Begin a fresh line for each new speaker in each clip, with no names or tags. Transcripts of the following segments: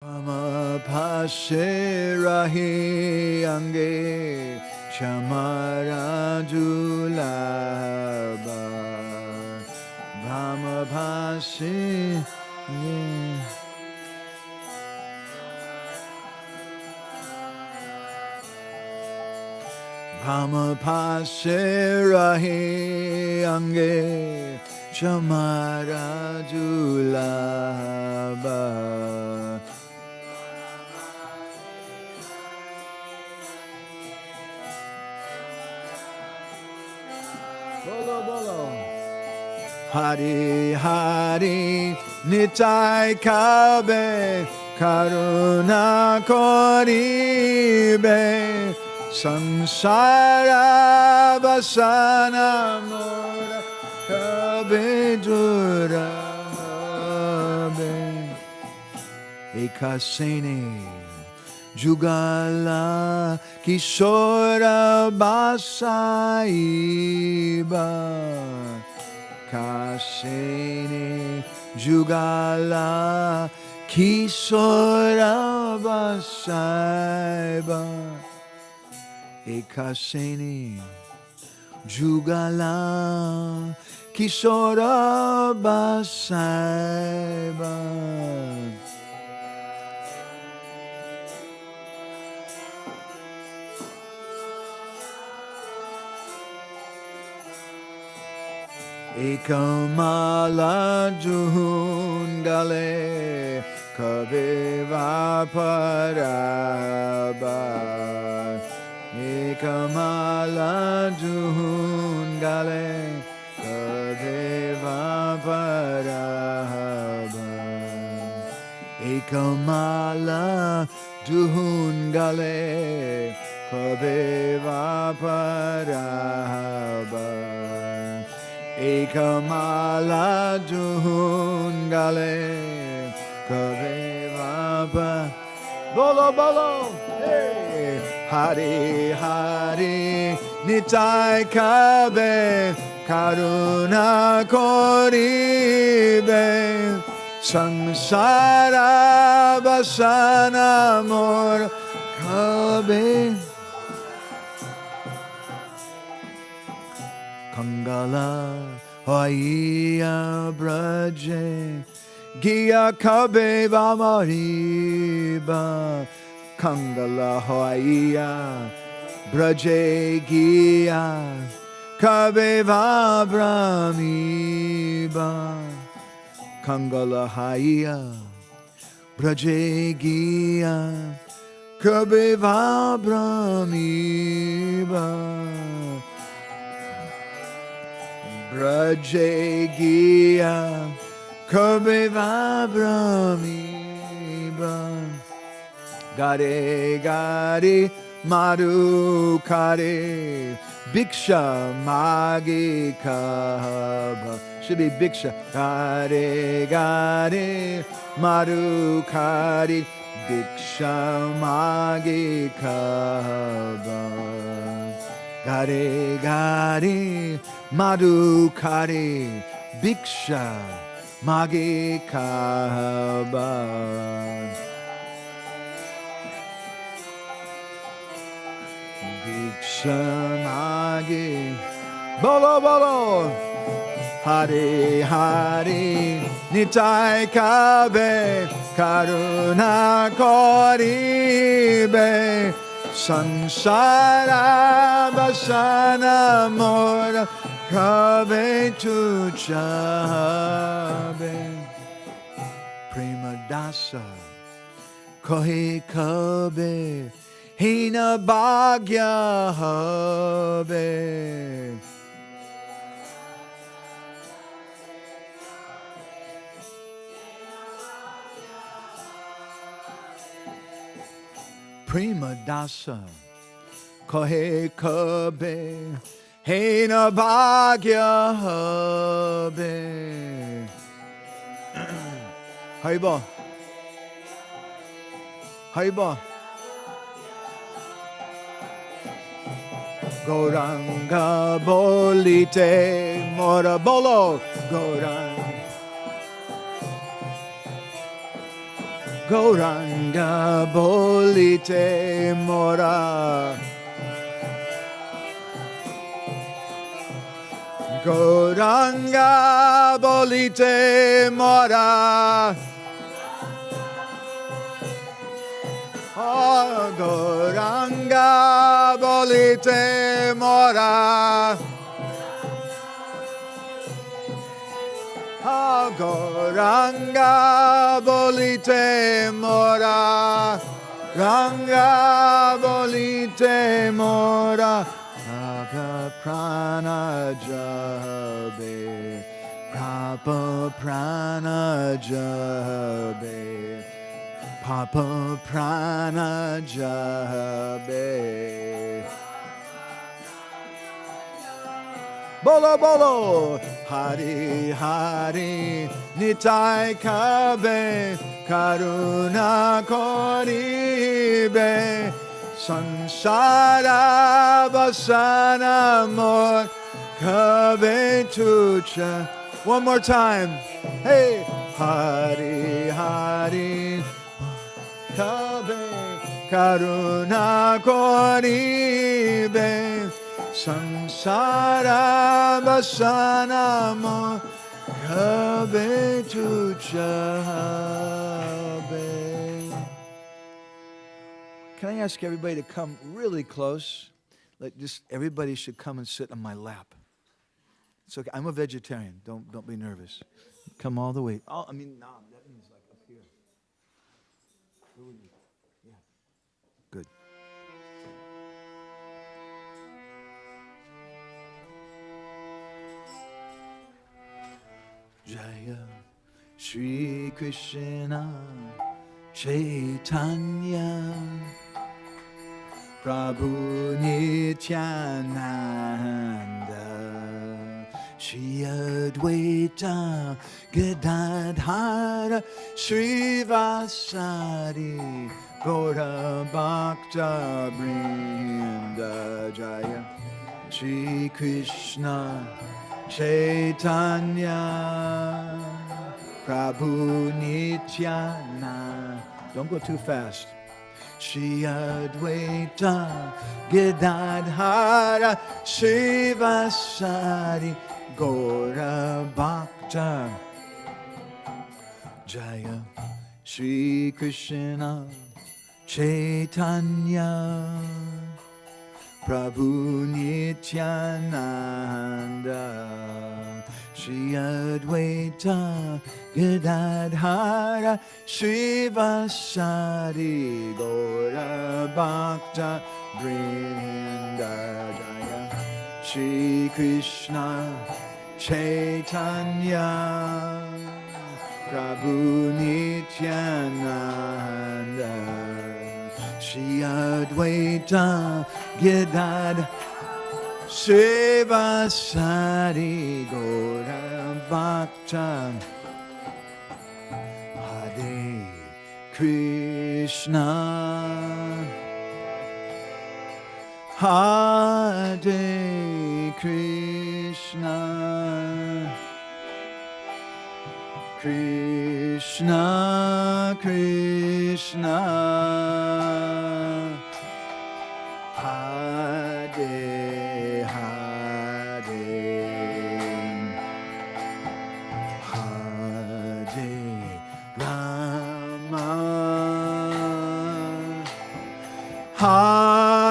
Pashe rahi ange chamara julaba Brahma pashe Brahma pashe rahi ange chamara julaba Bolo bolo. Hari Hari Nitai Kabe Karuna Koribe Sansara Basana Mora Kabe Durabe Ekasene Jugala Kishora Basaiba Kasene Jugala Kishora Basaiba Ekasene Jugala Kishora Basaiba Ekamala Jungale Kaviva Paraba Ekamala Jungale Kaviva Paraba Ekamala Jungale Kaviva Paraba Ekamala Jungale Kaveva Bolo Bolo hey. Hari Hari Nitai Kabe Karuna Koribe Sansara Basana Mor Kabe Kangala Hoia Braje Gia Kabe Vamariba Kangala Hoia Braje Gia Kabe Vabramiba Kangala Hoia Braje Gia Kabe Vabramiba Brajegia Kabeva Brahmiba Gare Gare Madhu Kare Biksha Magi Kaba should be Biksha Gare Gare Madhu Kare Biksha Magi Kaba Gare Gare Madhukari Biksha Magi Kaba Biksha Magi Bolo Bolo Hari Hari Nitai Kabe Karuna Koribe Sansara Basana Mora Kabe Tuchabe Prima Dasa Kohi Kabe Hina Bhagya Habe Prima Dasa Kohe Kabe Hena Bhagya Habe Haiba Haiba Gauranga Bolite Mora Bolo Gauranga Gauranga bolite mora. Gauranga bolite mora. Oh, Gauranga bolite mora. Oh, Gauranga bolite mora. Ranga bolite mora. Papa prana jabe. Papa prana jabe. Papa prana jabe. Bolo bolo, Hari Hari, Nitai kabe, Karuna koribe, Sansara basana mor, kabe tucha. One more time, hey, Hari Hari, kabe, Karuna koribe. Samsara basanamo kabe tu chabe. Can I ask everybody to come really close? Like just everybody should come and sit on my lap. It's okay. I'm a vegetarian. Don't be nervous. Come all the way. Oh, I mean, no, that means like up here. Yeah. Good. Jaya Shri Krishna Chaitanya Prabhu Nityananda Shri Advaita Gadadhara Shri Vasari Gaura Bhakta Brinda Jaya Shri Krishna Chaitanya Prabhu Nityananda. Don't go too fast. Shri Advaita Gadadhara Shivasari Gaura Bhakta Jaya Shri Krishna Chaitanya Prabhu Nityananda Shri Advaita Gadadhara Shivasari Gaura Bhakta Vrinda Jaya Shri Krishna Chaitanya Prabhu Nityananda Shri Advaita Gadadhara Shivasari Gaura Bhakta Hare Krishna Hare Krishna Krishna Krishna Hare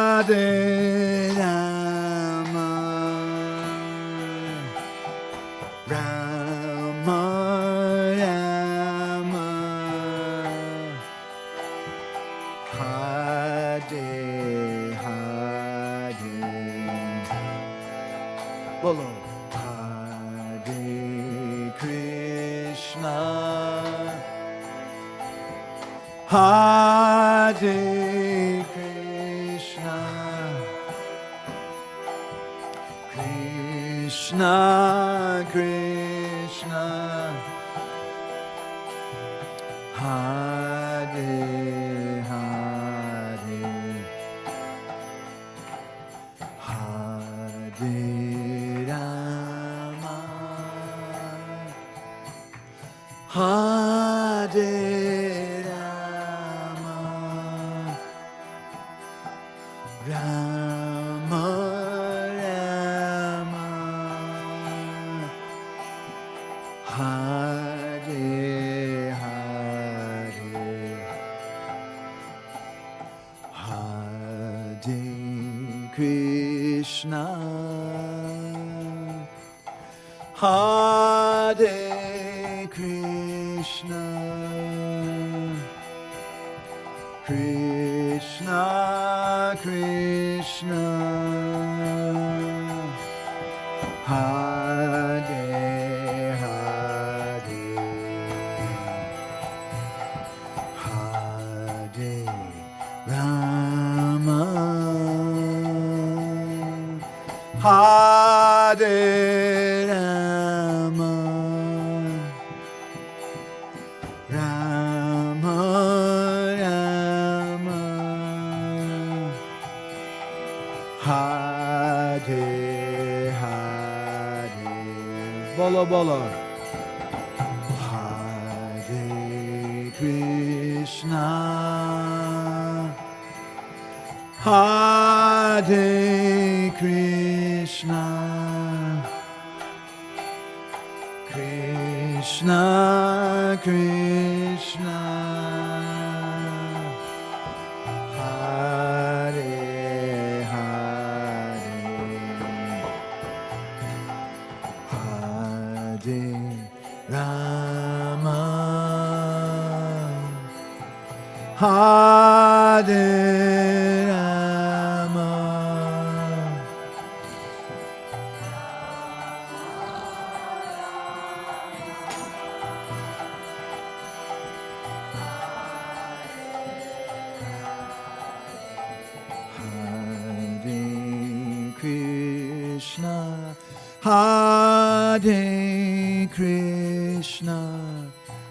Hare Rama, Rama Rama, Hare Hare, Bolo, Hare Krishna, Hare Krishna, Krishna, Hare Hare, Hare Rama, Hare Rama. Rama Rama Hare Hare Hare Krishna Hare Krishna Krishna Krishna Hare Hare Hare Rama Hare Rama Rama Rama Hare Hare Bolo Bolo Hare Krishna Hare Krishna Krishna Krishna Hare Hare Hare Rama Hare Rama Hare Krishna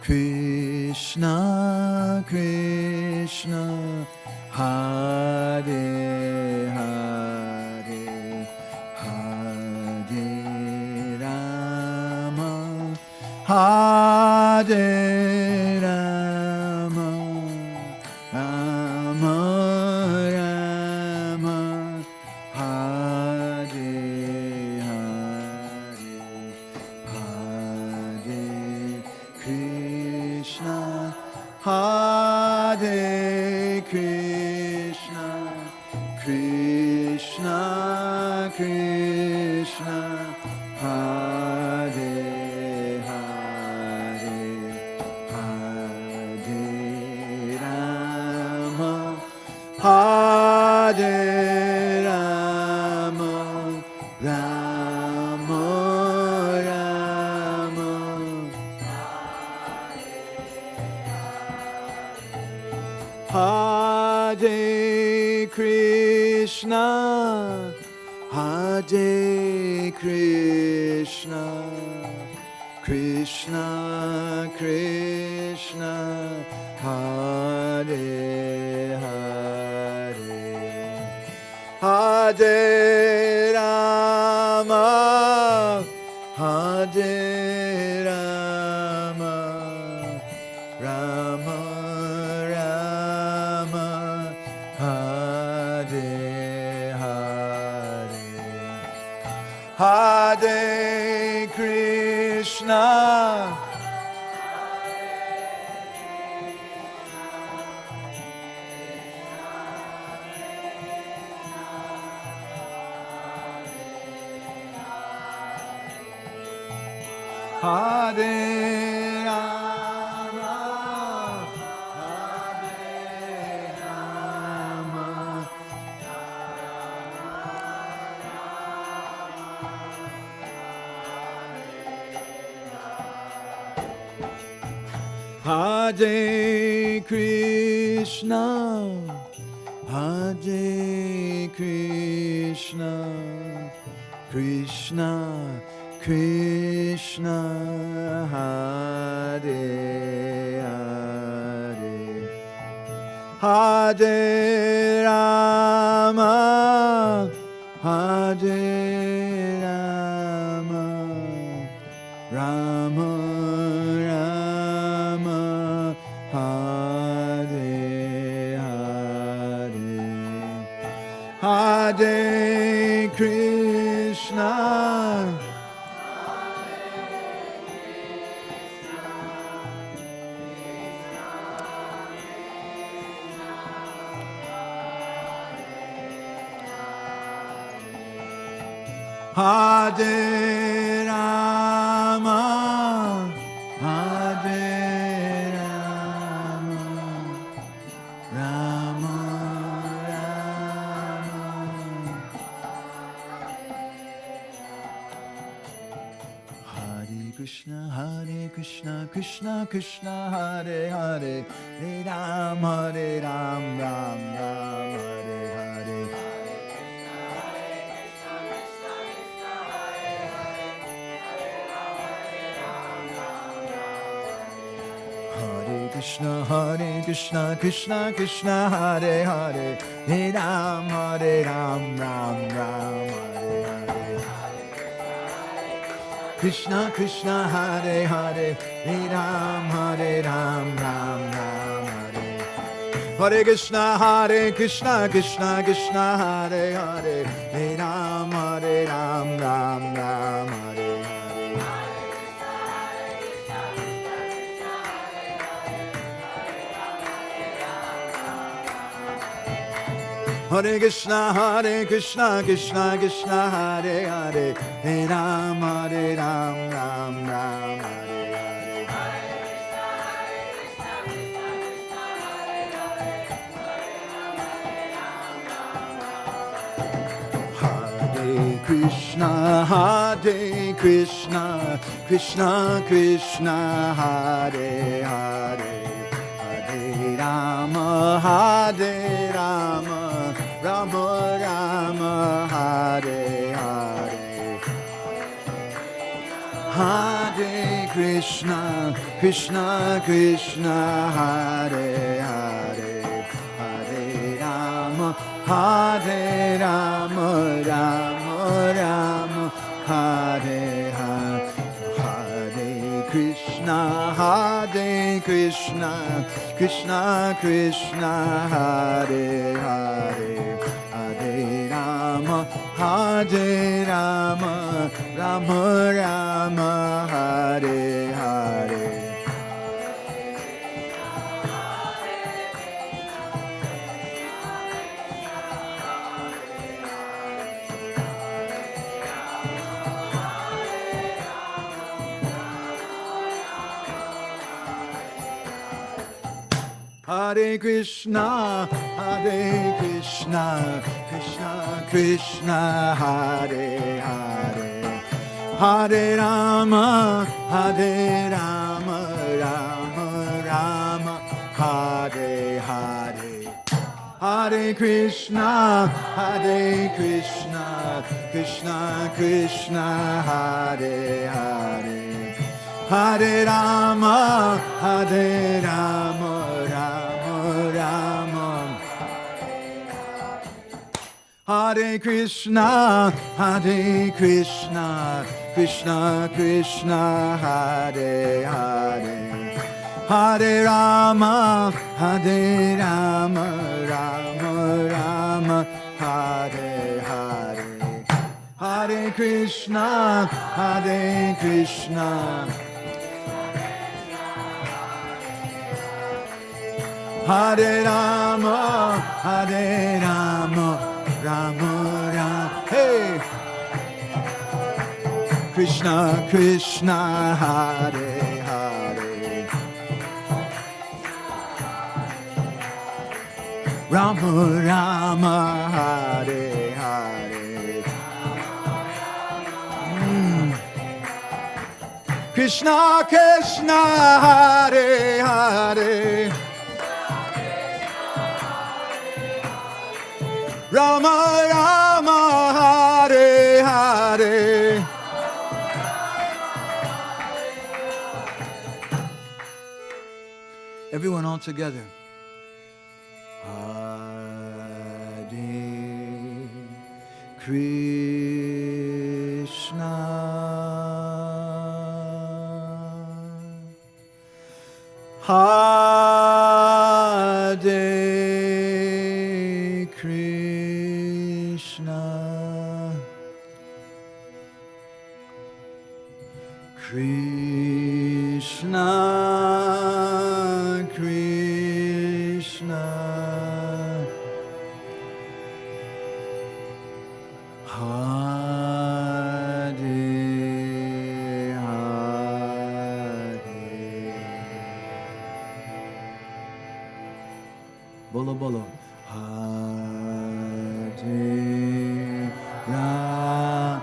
Krishna Krishna Hare Hare Hare Rama Hare Rama Rama Rama Hare Hare Krishna, Krishna Krishna, Hare Hare, Hare Rama, Hare Rama, Rama Rama. Hare Krishna, Hare Krishna, Krishna Krishna, Hare Hare, Hare Rama, Hare Rama, Rama Hare Krishna, Hare Rama, Hare Rama, Hare Krishna, Hare Krishna, Krishna Krishna, Hare Hare, Hare Rama, Hare Rama, Rama Rama, Hare Hare, Hare Krishna, Hare Rama, Hare Rama, Rama Rama, Hare Krishna, Krishna Krishna, Hare Hare, Hare Ram, Ram Ram, Hare Hare. Krishna, Krishna Krishna, Hare Hare, Hare Ram, Ram Ram, Hare Hare. Krishna, Krishna, Hare Hare, Hare Ram, Ram Ram, Hare. Hare Krishna, Krishna Krishna, Hare Hare, Hare Ram, Ram Ram, Hare. Hare Krishna, Krishna Krishna, Hare Hare, Hare Ram, Ram Ram, Hare Hare. Hare Krishna, Krishna Krishna, Hare Hare, Hare Rama, Rama Rama, Hare Hare. Hare Krishna, Krishna Hare Hare, Hare Rama, Rama Rama, Hare Hare. Hare Krishna, Krishna Krishna, Hare Hare, Hare Rama, Rama Rama, Hare Hare. Hare Krishna, Krishna Krishna, Hare Hare, Hare Rama, Rama Rama, Hare Hare. Hare Krishna, Krishna Krishna, Hare Hare, Hare Rama, Rama Rama. Hare Krishna, Krishna Krishna, Hare Hare, Hare Rama, Rama Rama, Hare Hare. Hare Krishna, Hare Rama, Rama Rama, hey. Krishna Krishna, Hare Hare, Rama Rama, Hare Hare. Krishna Krishna, Hare Hare, Rama Rama, Hare Hare. Everyone all together. Hare Krishna, Hare Krishna, Bolo bolo. Hare Rama.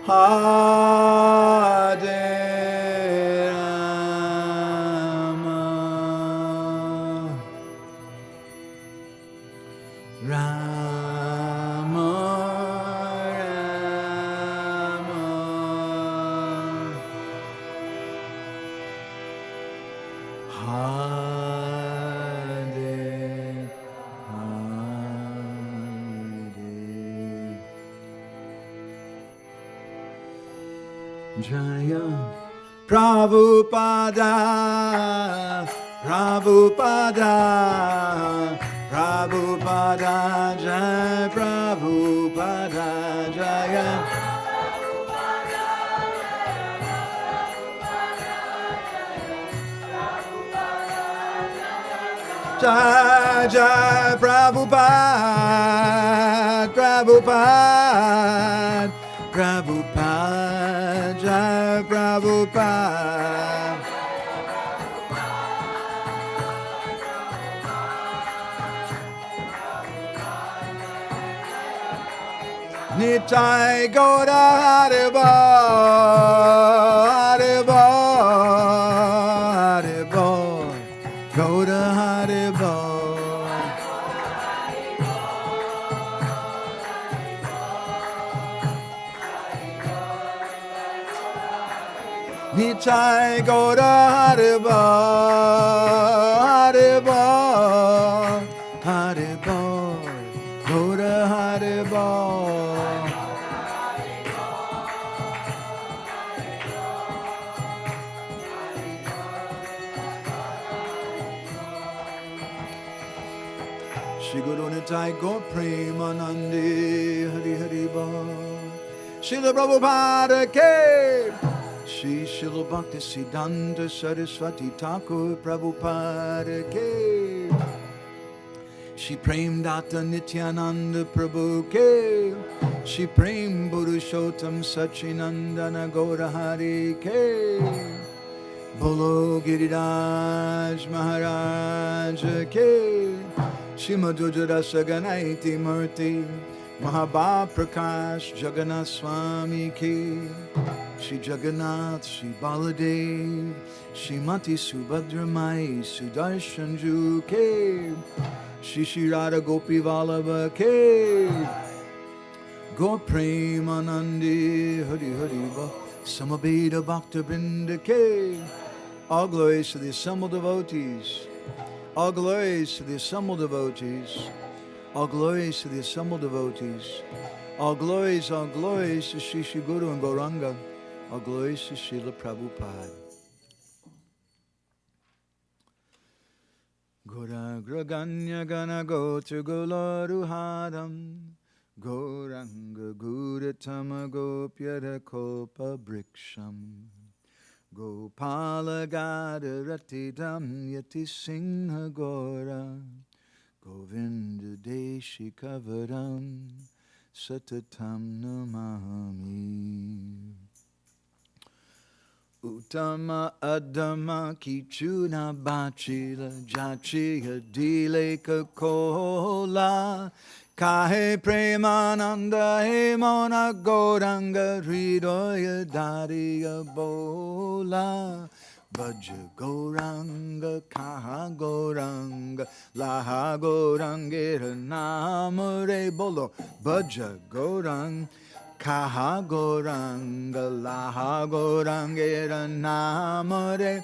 Hare Rama. Rama, Rama, Hare, Hare, Jaya Prabhupada, Prabhupada, Prabhupada, Jai Prabhupada, Jaya. Jai Jai Prabhupada, Prabhupada, Prabhupada, Jai Prabhupada. Nitai Gaura Haribo, Haribo, Haribo, Gaura Haribo. Nitai Gaura Haribo, Haribo, Haribo, Gaura Haribo. Shri Guru Nitai Gaur Premanande Hari Hari Bo. Srila Prabhupada Ke. Shri Srila Bhakti Siddhanta Saraswati Thakur Prabhupada Ke. Shri Prem Data Nityananda Prabhu Ke. Shri Prem Purushottam Sachinandana Gaura Hari Ke. Bolo Giriraj Maharaj Ke. Shimadujara Ganaiti Murti Mahabha Prakash Jagannath Swami Ki. Shri Jagannath, Shri Baladev, Shrimati Subhadra Mai Sudarshan Ju Ke. Shri Shri Radha Gopi Vallabha Ke. Gaur Premanande Hari Hari Ba. Samabeda Bhakta Vrinda Ke. All glories to the assembled devotees. All glories to the assembled devotees. All glories to the assembled devotees. All glories to Shri Shri Guru and Gauranga. All glories to Srila Prabhupada. Gora Graganya Gana Gotra Golaruhadam Goranga Guratama Gopyara Kopa Briksham Gopala Gada Ratidam Yati Singha Gora Govinda Deshi Kavaram Satatam Namami. Uttama Adama Kichuna Bachila Jachiya Dileka Kola Kahe Premananda Hemona Goranga Hridoya Dariya Bola Bhaja Goranga Kaha Goranga Laha Gorangera Namare Bolo Bhaja Goranga Kaha Goranga Laha Gorangera Namare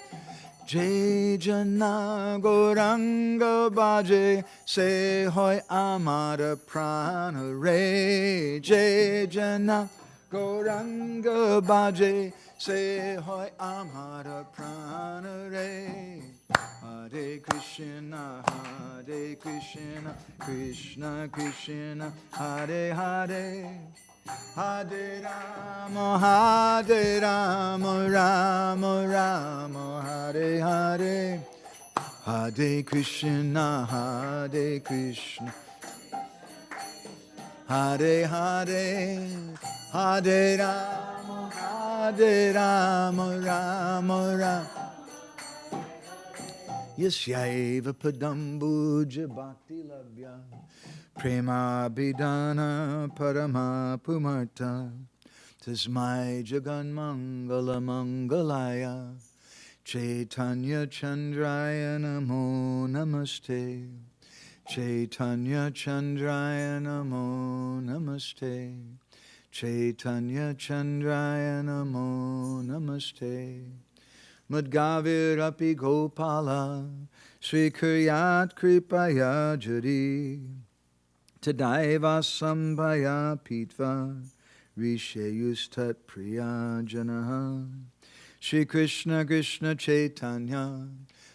Jai Jana Goranga Baje Se Hoy Amara Prana Re Jai Jana Goranga Baje Se Hoy Amara Prana Re. Hare Krishna, Hare Krishna, Krishna Krishna, Hare Hare. Hare Rama, Hare Rama, Rama Rama, Hare Hare. Hare Krishna, Hare Krishna, Hare Hare. Hare Rama, Radhe Rama Rama Rama Yasyaiva Padambuja Bhakti Labhya Prema Bidana Parama Pumarta Tasmai Jagan Mangala Mangalaya Chaitanya Chandraya Namo Namaste Chaitanya Chandraya Namo Namaste Chaitanya Chandraya Namo Namaste Madgavirapi Gopala Sri Kuryat Kripaya Jari Tadaiva Sambhaya Pitva Rishayustat Priya Janaha Shri Krishna Krishna Chaitanya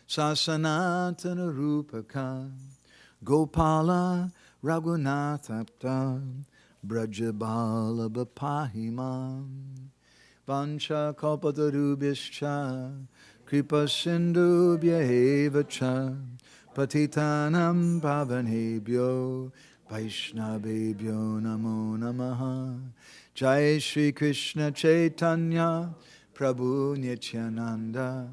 Sasanatana Rupaka Gopala Raghunathapta Brajabala Bapahimam Vancha Kalpatarubhischa Kripa Sindhubhya Evacha Patitanam Pavanebhyo Vaishnavebhyo Namo Namaha Jai Shri Krishna Chaitanya Prabhu Nityananda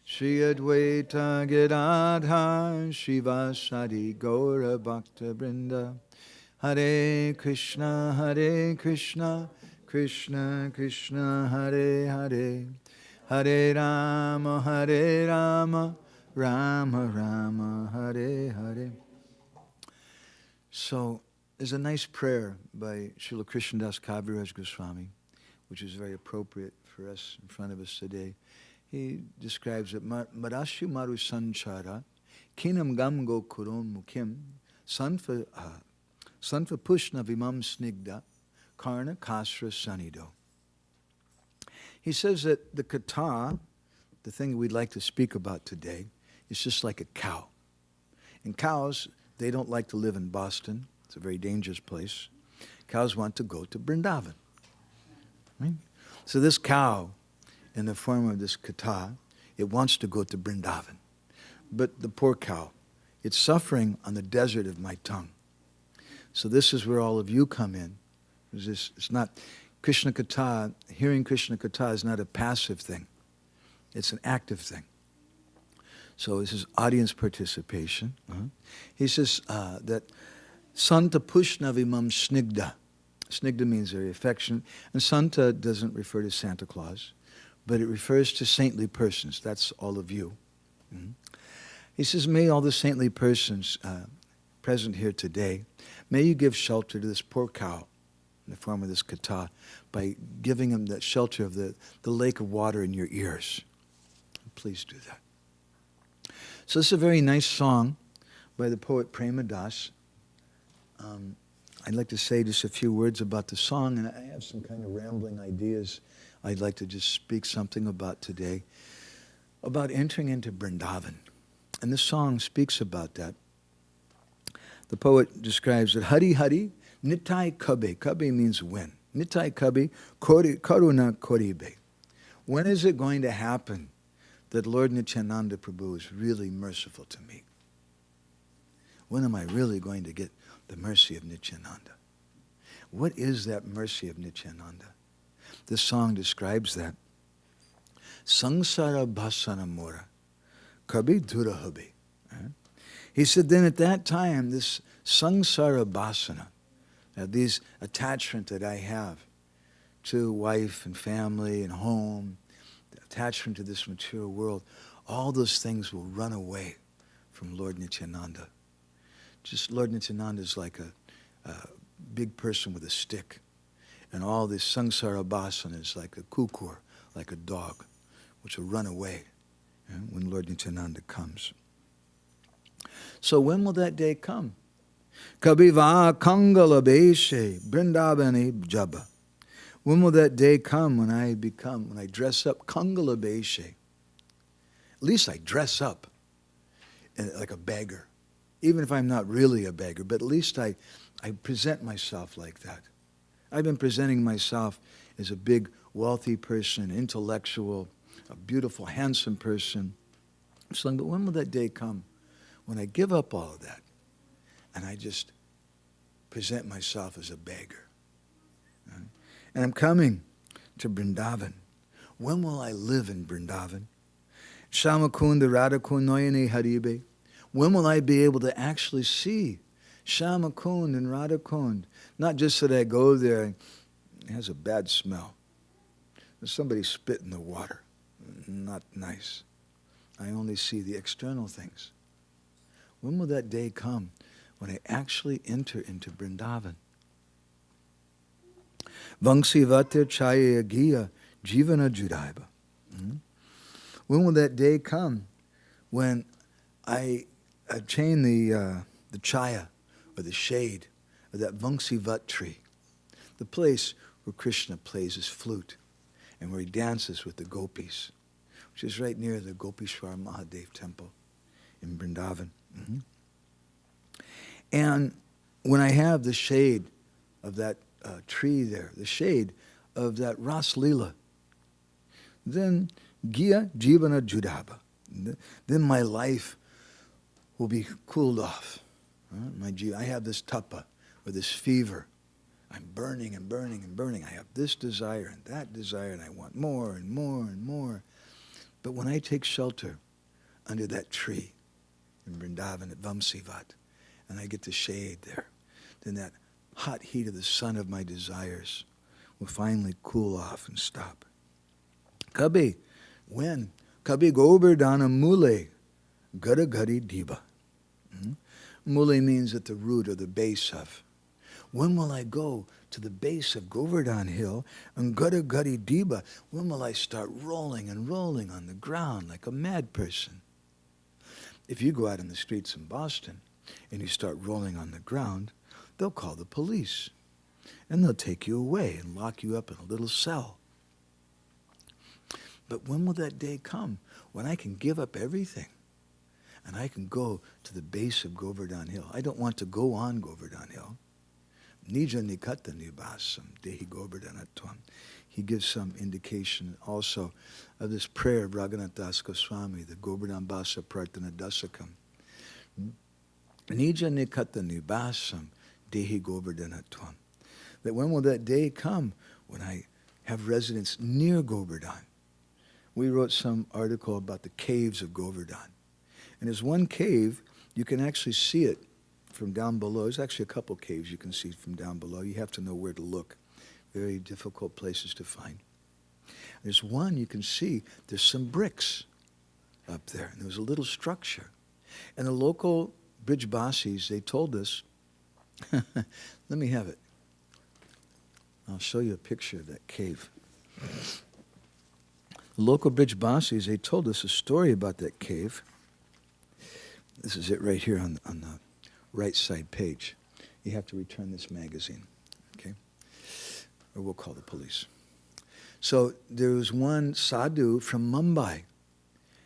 Shri Advaita Gadadhar Shivasadi Gaura Bhakta Vrinda Hare Krishna Krishna Krishna Hare Hare Hare Rama Rama Rama Hare Hare. So there's a nice prayer by Srila Krishnadas Kaviraj Goswami, which is very appropriate for us in front of us today. He describes it, Marashu Maru Sanchara, Kinam Gamgo Kuron Mukim, Sanfa Pushna Vimam Snigda, Karna Kasra Sanido. He says that the kata, the thing we'd like to speak about today, is just like a cow. And cows, they don't like to live in Boston. It's a very dangerous place. Cows want to go to Vrindavan. Right? So this cow, in the form of this kata, it wants to go to Vrindavan. But the poor cow, it's suffering on the desert of my tongue. So this is where all of you come in. It's not Krishna Katha, hearing Krishna Katha is not a passive thing. It's an active thing. So this is audience participation. He says that Santa Pushna Vimam Snigda. Snigda means very affectionate. And Santa doesn't refer to Santa Claus, but it refers to saintly persons. That's all of you. He says, may all the saintly persons present here today, may you give shelter to this poor cow in the form of this kata by giving him the shelter of the lake of water in your ears. Please do that. So this is a very nice song by the poet Prema Das. I'd like to say just a few words about the song, and I have some kind of rambling ideas I'd like to just speak something about today, about entering into Vrindavan. And this song speaks about that. The poet describes it, Hari Hari, Nitai Kabe. Kabe means when. Nitai Kabe, Karuna Koribe. When is it going to happen that Lord Nityananda Prabhu is really merciful to me? When am I really going to get the mercy of Nityananda? What is that mercy of Nityananda? This song describes that. Sangsara bhasana mora, kabi dura habe. He said, then at that time, this sangsara bhasana, these attachment that I have to wife and family and home, the attachment to this material world, all those things will run away from Lord Nityananda. Just Lord Nityananda is like a big person with a stick. And all this sangsara bhasana is like a kukur, like a dog, which will run away when Lord Nityananda comes. So when will that day come? Kabiva kangala beshe brindavani jaba. When will that day come when I dress up kangala beshe? At least I dress up like a beggar. Even if I'm not really a beggar, but at least I present myself like that. I've been presenting myself as a big, wealthy person, intellectual, a beautiful, handsome person. So, but when will that day come when I give up all of that and I just present myself as a beggar? And I'm coming to Vrindavan. When will I live in Vrindavan? Shamakunda Radhakund Noyane Haribe. When will I be able to actually see Shamakund and Radhakund? Not just that I go there and it has a bad smell. There's somebody spit in the water. Not nice. I only see the external things. When will that day come when I actually enter into Vrindavan? Vangsi Vata Chaya Giya Jivana Judaiba. When will that day come when I obtain the chaya, or the shade, of that Vangsivat tree, the place where Krishna plays his flute and where he dances with the gopis, which is right near the Gopishwar Mahadev temple in Vrindavan. And when I have the shade of that tree there, the shade of that Ras Lila, then Giya Jivana Judaba, then my life will be cooled off. I have this tapa, or this fever. I'm burning and burning and burning. I have this desire and that desire, and I want more and more and more. But when I take shelter under that tree in Vrindavan at Vamsivat, and I get the shade there, then that hot heat of the sun of my desires will finally cool off and stop. Kabi, when? Kabi Govardhana Mule, Gada Gadi Diba. Mule means at the root or the base of. When will I go to the base of Govardhan Hill and Gada Gadi Diba? When will I start rolling and rolling on the ground like a mad person? If you go out in the streets in Boston and you start rolling on the ground, they'll call the police. And they'll take you away and lock you up in a little cell. But when will that day come when I can give up everything and I can go to the base of Govardhan Hill? I don't want to go on Govardhan Hill. Nija nikata nibasam dehi govardhanatvam. He gives some indication also of this prayer of Raghunath Das Goswami, the Govardhan Basa Prarthana Dasakam. Nija nikata nibasam dehi govardhanatvam. That when will that day come when I have residence near Govardhan? We wrote some article about the caves of Govardhan. And there's one cave, you can actually see it from down below. There's actually a couple caves you can see from down below. You have to know where to look. Very difficult places to find. There's one you can see, there's some bricks up there. And there was a little structure. And the local Brijbasis, they told us, let me have it. I'll show you a picture of that cave. The local Brijbasis, they told us a story about that cave. This is it right here on the right side page. You have to return this magazine, okay? Or we'll call the police. So there was one sadhu from Mumbai.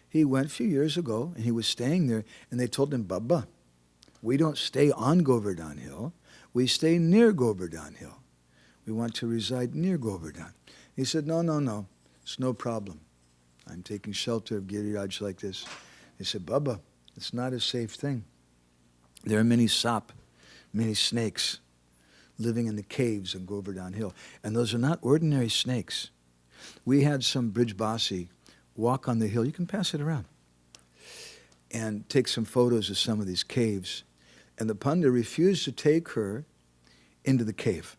He went a few years ago, and he was staying there, and they told him, Baba, we don't stay on Govardhan Hill. We stay near Govardhan Hill. We want to reside near Govardhan. He said, no. It's no problem. I'm taking shelter of Giriraj like this. He said, Baba, it's not a safe thing. There are many sap, many snakes living in the caves of Govardhan Hill. And those are not ordinary snakes. We had some Brijbasi walk on the hill. You can pass it around. And take some photos of some of these caves. And the Panda refused to take her into the cave.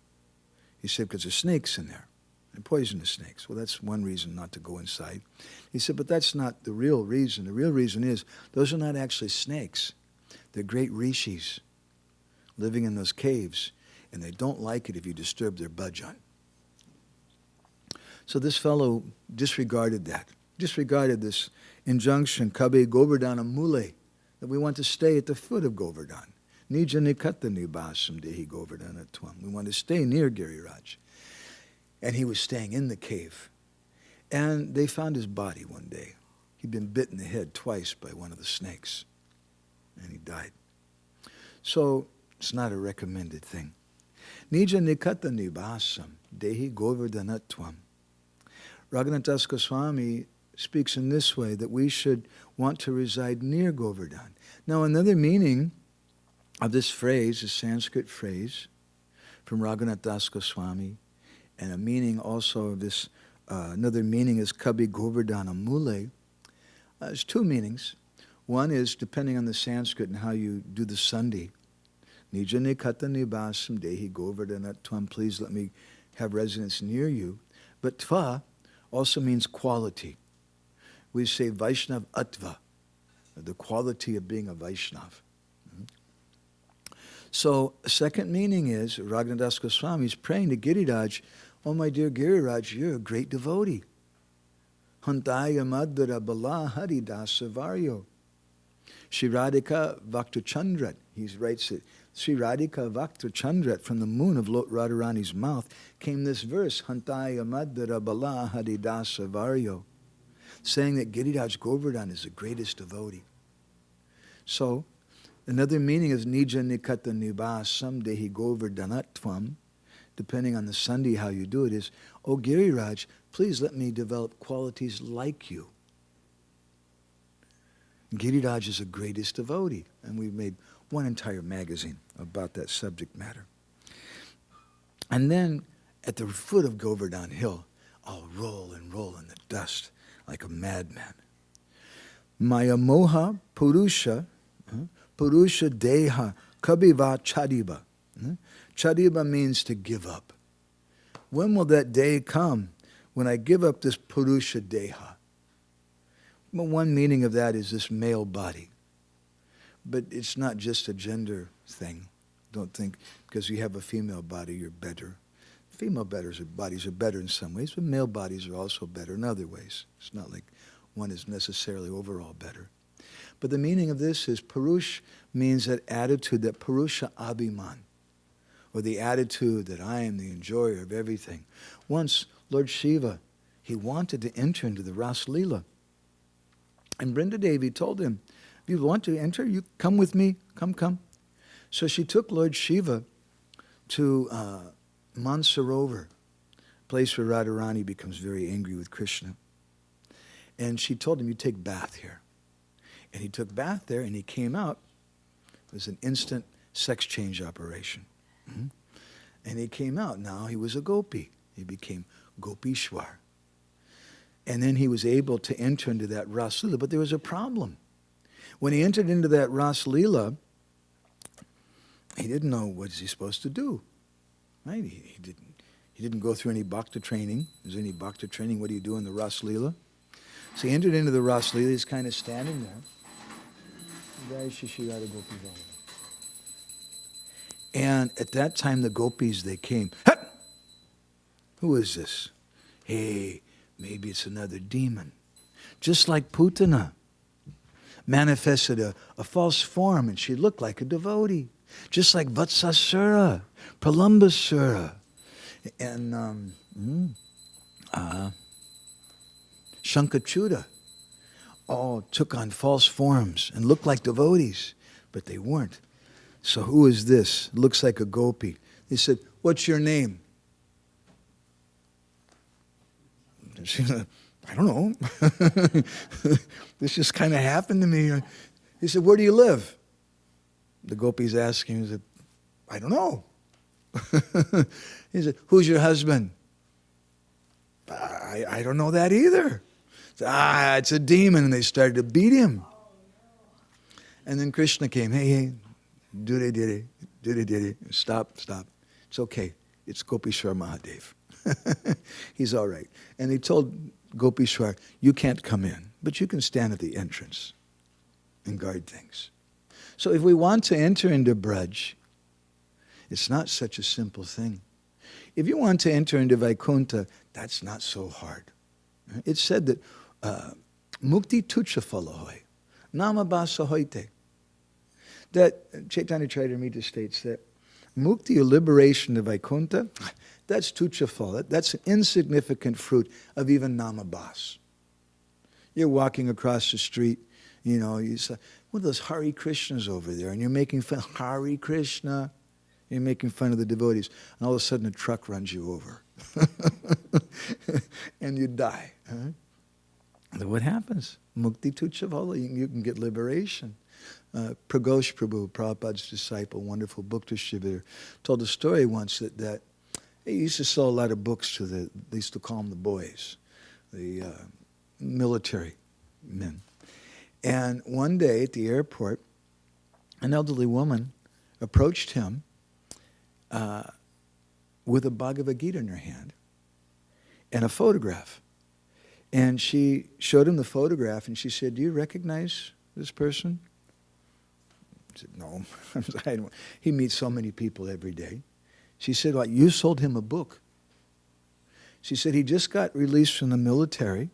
He said, because there's snakes in there. And poisonous snakes. Well, that's one reason not to go inside. He said, but that's not the real reason. The real reason is those are not actually snakes. They're great rishis living in those caves, and they don't like it if you disturb their bhajan. So this fellow disregarded that, disregarded this injunction, Kabe Govardhana Mule, that we want to stay at the foot of Govardhan. Nija nikata nibasam dehi govardhanatvam. We want to stay near Giriraj. And he was staying in the cave. And they found his body one day. He'd been bit in the head twice by one of the snakes. And he died. So it's not a recommended thing. Nija nikata nibasam dehi govardhanatvam. Raghunath Das Goswami speaks in this way, that we should want to reside near Govardhan. Now another meaning of this phrase, this Sanskrit phrase from Raghunath Das Goswami, and a meaning also of this Another meaning is Kabi Govardhana Mule. There's two meanings. One is, depending on the Sanskrit and how you do the sandhi, Nija nikata nibasam dehi govardhana tvam, please let me have residence near you. But tva also means quality. We say Vaishnav Atva, the quality of being a Vaishnav. So, a second meaning is, Raghunadas Goswami is praying to Giriraj, oh my dear Giriraj, you're a great devotee. Hantaya Madhura Bala Haridasa Varyo. Shri Radhika Vaktrachandrat, he writes it, Shri Radhika Vaktrachandrat, from the moon of Radharani's mouth came this verse, Hantaya Madhura Bala Haridasa Varyo, saying that Giriraj Govardhan is the greatest devotee. So, another meaning is Nija Nikata Nibasam Dehi Govardhanatvam, depending on the sandhi how you do it, is, oh Giriraj, please let me develop qualities like you. Giriraj is the greatest devotee, and we've made one entire magazine about that subject matter. And then, at the foot of Govardhan Hill, I'll roll and roll in the dust like a madman. Maya Moha Purusha, Purusha Deha Kabiva Chadiba. Chadiba means to give up. When will that day come when I give up this Purusha Deha? Well, one meaning of that is this male body. But it's not just a gender thing. Don't think because you have a female body, you're better. Female bodies are better in some ways, but male bodies are also better in other ways. It's not like one is necessarily overall better. But the meaning of this is Purush means that attitude, that Purusha Abhiman, or the attitude that I am the enjoyer of everything. Once, Lord Shiva, he wanted to enter into the Ras Leela. And Vrindadevi told him, if you want to enter, you come with me, come. So she took Lord Shiva to Mansarovar, a place where Radharani becomes very angry with Krishna. And she told him, you take bath here. And he took bath there, and he came out. It was an instant sex change operation. And he came out. Now he was a gopi. He became Gopishwar. And then he was able to enter into that Ras Leela. But there was a problem. When he entered into that Ras Leela, he didn't know what is he supposed to do. Right? He didn't go through any bhakta training. Is there any bhakta training? What do you do in the Ras Leela? So he entered into the Ras Leela. He's kind of standing there. And at that time, the gopis, they came. Who is this? Hey, maybe it's another demon. Just like Putana manifested a false form, and she looked like a devotee. Just like Vatsasura, Pralambasura, and Shankachuda all took on false forms and looked like devotees, but they weren't. So who is this? Looks like a gopi. They said, what's your name? She said, I don't know. This just kind of happened to me. He said, where do you live? The gopis asked him, he said, I don't know. He said, who's your husband? I don't know that either. Said, it's a demon. And they started to beat him. And then Krishna came, hey, do-de-de-de, do-de-de-de. Stop. It's okay. It's Gopishwar Mahadev. He's all right. And they told Gopishwar, you can't come in, but you can stand at the entrance and guard things. So if we want to enter into Braj, it's not such a simple thing. If you want to enter into Vaikuntha, that's not so hard. It's said that mukti tucha phalahoy, nama basa hoite. That Chaitanya Charitamrita states that mukti, or liberation of Vaikuntha, that's tucha phala. That's an insignificant fruit of even namabas. You're walking across the street, you say, what are those Hare Krishnas over there? And you're making fun of Hare Krishna. You're making fun of the devotees. And all of a sudden a truck runs you over. And you die. Huh? And what happens? Mukti tucha phala. You can get liberation. Pragosh Prabhu, Prabhupada's disciple, wonderful book distributor, told a story once that He used to sell a lot of books to they used to call them the boys, the military men. And one day at the airport, an elderly woman approached him with a Bhagavad Gita in her hand and a photograph. And she showed him the photograph, and she said, "Do you recognize this person?" He said, "No." He meets so many people every day. She said, "Well, you sold him a book." She said, "He just got released from the military,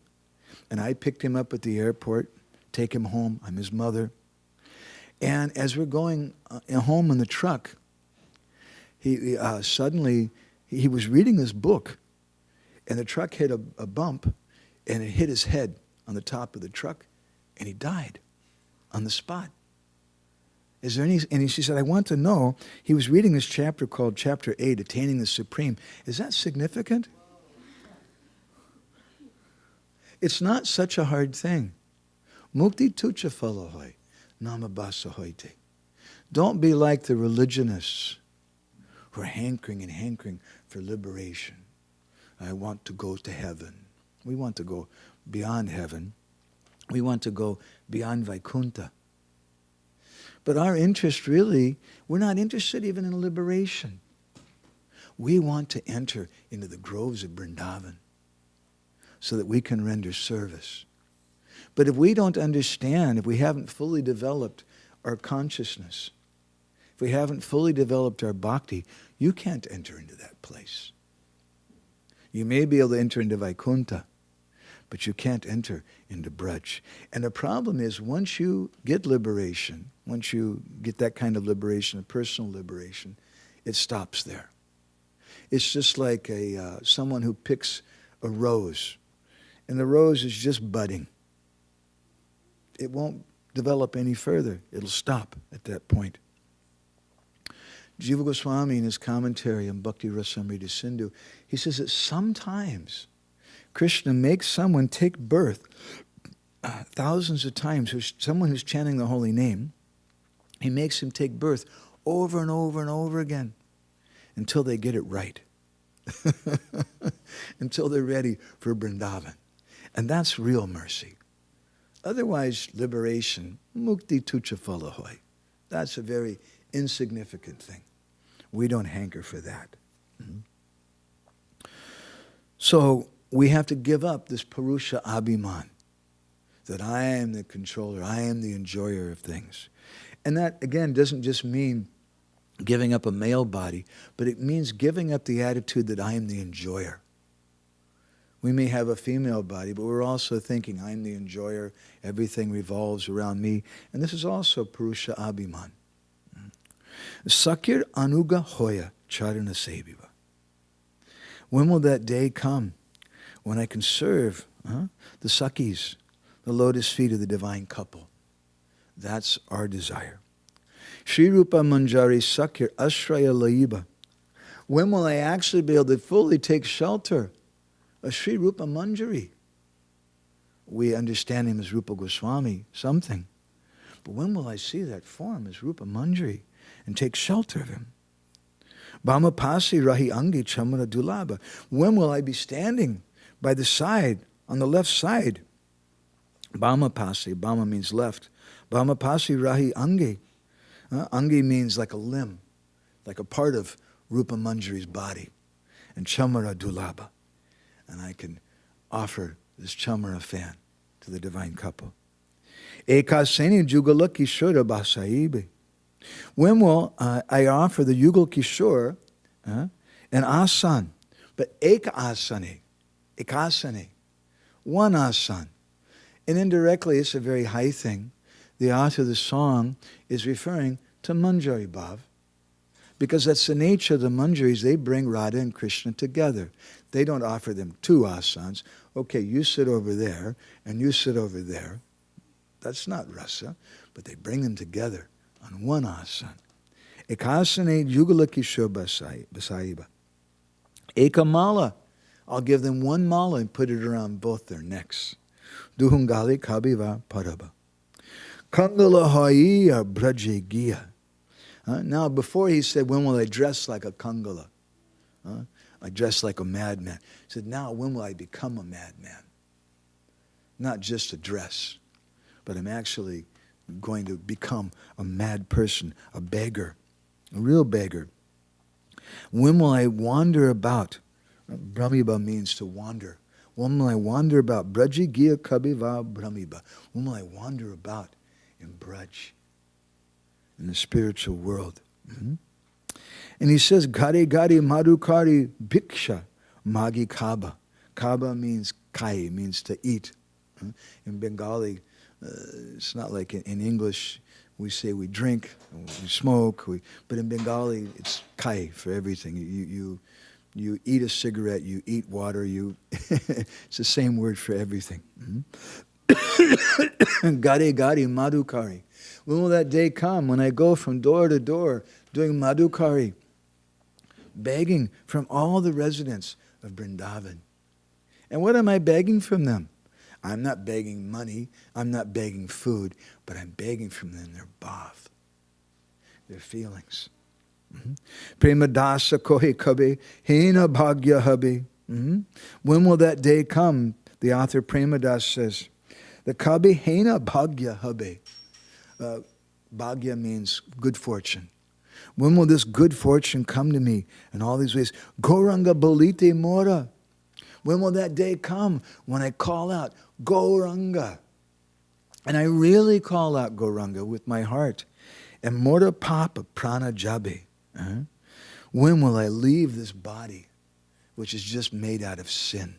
and I picked him up at the airport, take him home. I'm his mother. And as we're going home in the truck, he suddenly was reading this book, and the truck hit a bump, and it hit his head on the top of the truck, and he died on the spot." Is there any? And she said, "I want to know." He was reading this chapter called Chapter 8, Attaining the Supreme. Is that significant? It's not such a hard thing. Mukti tucha phalahoy, namabasa hoite. Don't be like the religionists who are hankering for liberation. I want to go to heaven. We want to go beyond heaven. We want to go beyond Vaikuntha. But our interest really, we're not interested even in liberation. We want to enter into the groves of Vrindavan so that we can render service. But if we don't understand, if we haven't fully developed our consciousness, if we haven't fully developed our bhakti, you can't enter into that place. You may be able to enter into Vaikuntha, but you can't enter into Braj. And the problem is, once you get liberation, once you get that kind of liberation, a personal liberation, it stops there. It's just like someone who picks a rose, and the rose is just budding. It won't develop any further. It'll stop at that point. Jiva Goswami, in his commentary on Bhakti Rasamrita Sindhu, he says that sometimes Krishna makes someone take birth thousands of times. Someone who's chanting the holy name, he makes him take birth over and over and over again until they get it right. Until they're ready for Vrindavan. And that's real mercy. Otherwise, liberation, mukti tucha phalahoy. That's a very insignificant thing. We don't hanker for that. So we have to give up this Purusha Abhiman, that I am the controller, I am the enjoyer of things. And that, again, doesn't just mean giving up a male body, but it means giving up the attitude that I am the enjoyer. We may have a female body, but we're also thinking, I'm the enjoyer, everything revolves around me. And this is also Purusha Abhiman. Sakir Anuga Hoya Charana Seviva. When will that day come when I can serve the Sakis, the lotus feet of the divine couple? That's our desire. Sri Rupa Manjari Sakir Ashraya Laiba. When will I actually be able to fully take shelter of Sri Rupa Manjari? We understand him as Rupa Goswami, something. But when will I see that form as Rupa Manjari and take shelter of him? Bhamapasi Rahi Angi Chamara Dulaba. When will I be standing by the side, on the left side? Bhamapasi, Bhama means left. Bhamapasi Rahi Angi. Angi means like a limb, like a part of Rupa Manjari's body. And Chamara Dulaba. And I can offer this Chamara fan to the divine couple. Ekaseni Jugala Kishora Basaibe. When will I offer the Yugal Kishore an asan? But ekasani, one asan. And indirectly, it's a very high thing. The author of the song is referring to Manjari Bhav, because that's the nature of the Manjaris. They bring Radha and Krishna together. They don't offer them two asans. Okay, you sit over there, and you sit over there. That's not rasa, but they bring them together on one asan. Ekasane Yugala Kishore Basaiba. Ekamala. I'll give them one mala and put it around both their necks. Duhungali Kabiva Paraba. Kangala Haiya Brajegiya. Now, before he said, when will I dress like a Kangala? I dress like a madman. He said, now when will I become a madman? Not just a dress, but I'm actually going to become a mad person, a beggar, a real beggar. When will I wander about? Brahmiba means to wander. When will I wander about? Braji Gya Kabiva Brahmiba. When will I wander about in Braj, in the spiritual world? Mm-hmm. And he says, Gari Gari Madhukari Bhiksha Magi Kaba. Kaba means kai, means to eat. In Bengali, it's not like in English, we say we drink, we smoke, but in Bengali, it's kai for everything. You eat a cigarette, you eat water, it's the same word for everything. Gari Gari Madhukari. When will that day come when I go from door to door doing Madhukari, begging from all the residents of Vrindavan? And what am I begging from them? I'm not begging money, I'm not begging food, but I'm begging from them their bhav, their feelings. Prema dasa kohe kabe, hena bhagya habe. When will that day come? The author Prema Das says, the kabe hena bhagya habe. Bhagya means good fortune. When will this good fortune come to me in all these ways? Gauranga bolite mora. When will that day come when I call out, Gauranga? And I really call out Gauranga with my heart. And Mora Papa Prana Jabe. When will I leave this body, which is just made out of sin?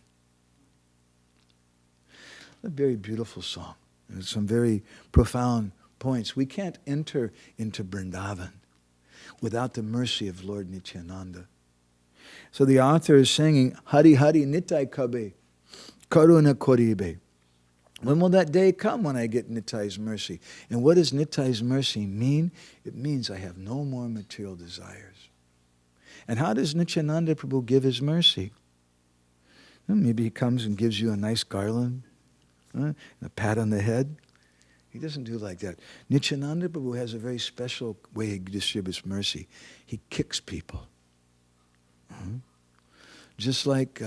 A very beautiful song. And some very profound points. We can't enter into Vrindavan without the mercy of Lord Nityananda. So the author is singing, Hari Hari Nitai Kabe, Karuna Koribe. When will that day come when I get Nitai's mercy? And what does Nitai's mercy mean? It means I have no more material desires. And how does Nityananda Prabhu give his mercy? Well, maybe he comes and gives you a nice garland, and a pat on the head. He doesn't do like that. Nityananda Prabhu has a very special way he distributes mercy. He kicks people. Just like,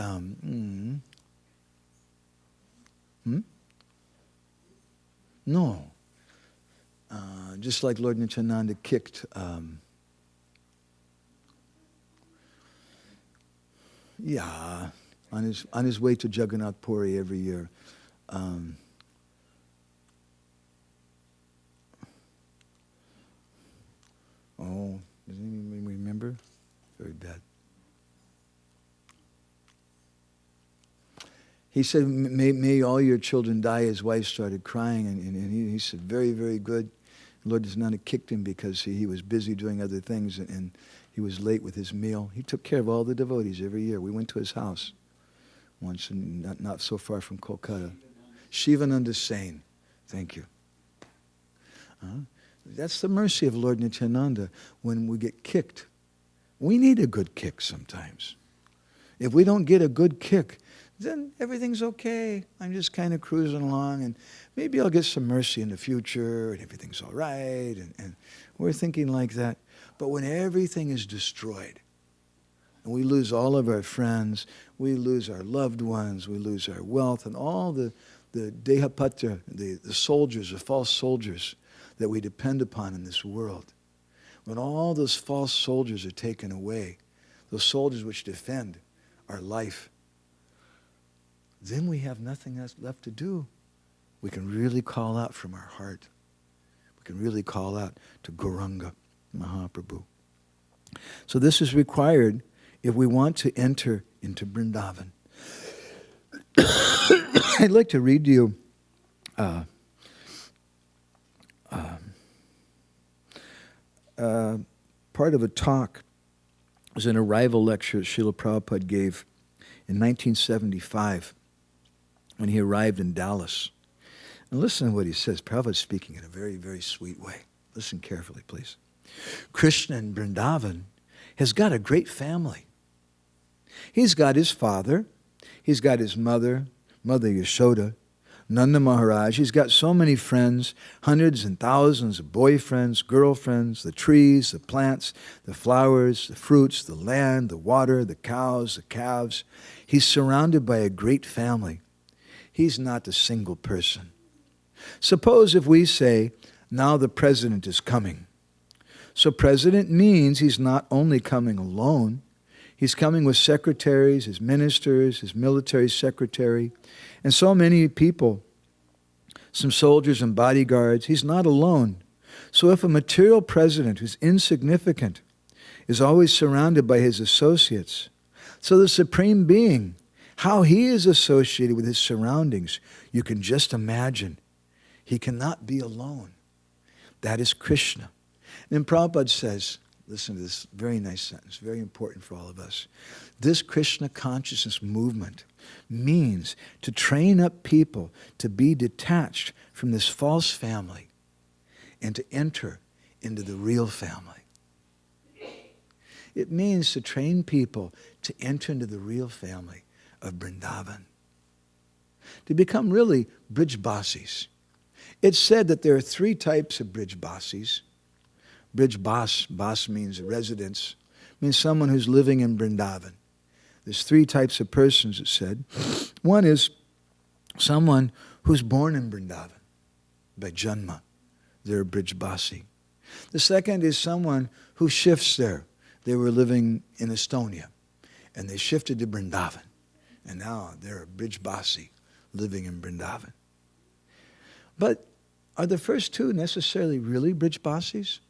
no. Just like Lord Nityananda kicked, on his way to Jagannath Puri every year. Does anyone remember? Very bad. He said, may all your children die. His wife started crying, and he said, very, very good. Lord Nityananda kicked him because he was busy doing other things, and he was late with his meal. He took care of all the devotees every year. We went to his house once, and not so far from Kolkata. Shivananda Sain. Thank you. That's the mercy of Lord Nityananda when we get kicked. We need a good kick sometimes. If we don't get a good kick, then everything's okay. I'm just kind of cruising along, and maybe I'll get some mercy in the future, and everything's all right, and we're thinking like that. But when everything is destroyed, and we lose all of our friends, we lose our loved ones, we lose our wealth, and all the dehapatra, the soldiers, the false soldiers that we depend upon in this world, when all those false soldiers are taken away, those soldiers which defend our life, then we have nothing else left to do. We can really call out from our heart. We can really call out to Gauranga Mahaprabhu. So this is required if we want to enter into Vrindavan. I'd like to read to you part of a talk. It was an arrival lecture Srila Prabhupada gave in 1975 when he arrived in Dallas. And listen to what he says. Prabhupada's speaking in a very, very sweet way. Listen carefully, please. Krishna in Vrindavan has got a great family. He's got his father. He's got his mother, Mother Yashoda, Nanda Maharaj, he's got so many friends, hundreds and thousands of boyfriends, girlfriends, the trees, the plants, the flowers, the fruits, the land, the water, the cows, the calves. He's surrounded by a great family. He's not a single person. Suppose if we say, now the president is coming. So president means he's not only coming alone, he's coming with secretaries, his ministers, his military secretary, and so many people, some soldiers and bodyguards. He's not alone. So if a material president who's insignificant is always surrounded by his associates, so the Supreme Being, how he is associated with his surroundings, you can just imagine. He cannot be alone. That is Krishna. And then Prabhupada says, listen to this very nice sentence, very important for all of us. This Krishna consciousness movement means to train up people to be detached from this false family and to enter into the real family. It means to train people to enter into the real family of Vrindavan, to become really Brijbasis. It's said that there are 3 types of Brijbasis. Bas means residence, means someone who's living in Vrindavan. There's 3 types of persons, it's said. One is someone who's born in Vrindavan by Janma. They're a Brijbasi. The second is someone who shifts there. They were living in Estonia, and they shifted to Vrindavan. And now they're a Brijbasi living in Vrindavan. But are the first 2 necessarily really Brijbasis?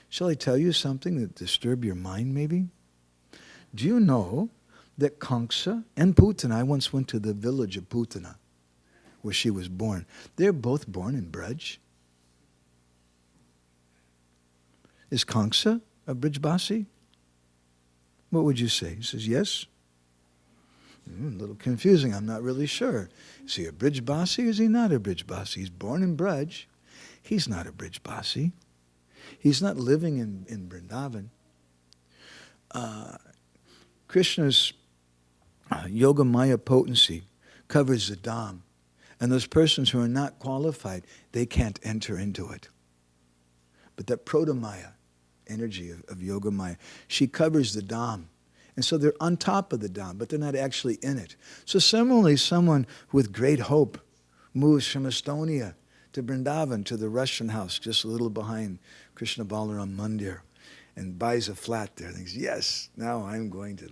Shall I tell you something that disturb your mind maybe? Do you know that Kamsa and Putana, I once went to the village of Putana, where she was born. They're both born in Braj. Is Kamsa a Brijbasi? What would you say? He says, yes. A little confusing, I'm not really sure. Is he a Brijbasi or is he not a Brijbasi? He's born in Braj. He's not a Brijbasi. He's not living in Vrindavan. Krishna's Yoga Maya potency covers the Dham. And those persons who are not qualified, they can't enter into it. But that Prodamaya energy of Yoga Maya, she covers the Dham. And so they're on top of the Dham, but they're not actually in it. So similarly, someone with great hope moves from Estonia to Vrindavan, to the Russian house, just a little behind Krishna Balaram Mandir, and buys a flat there. Thinks, yes, now I'm going to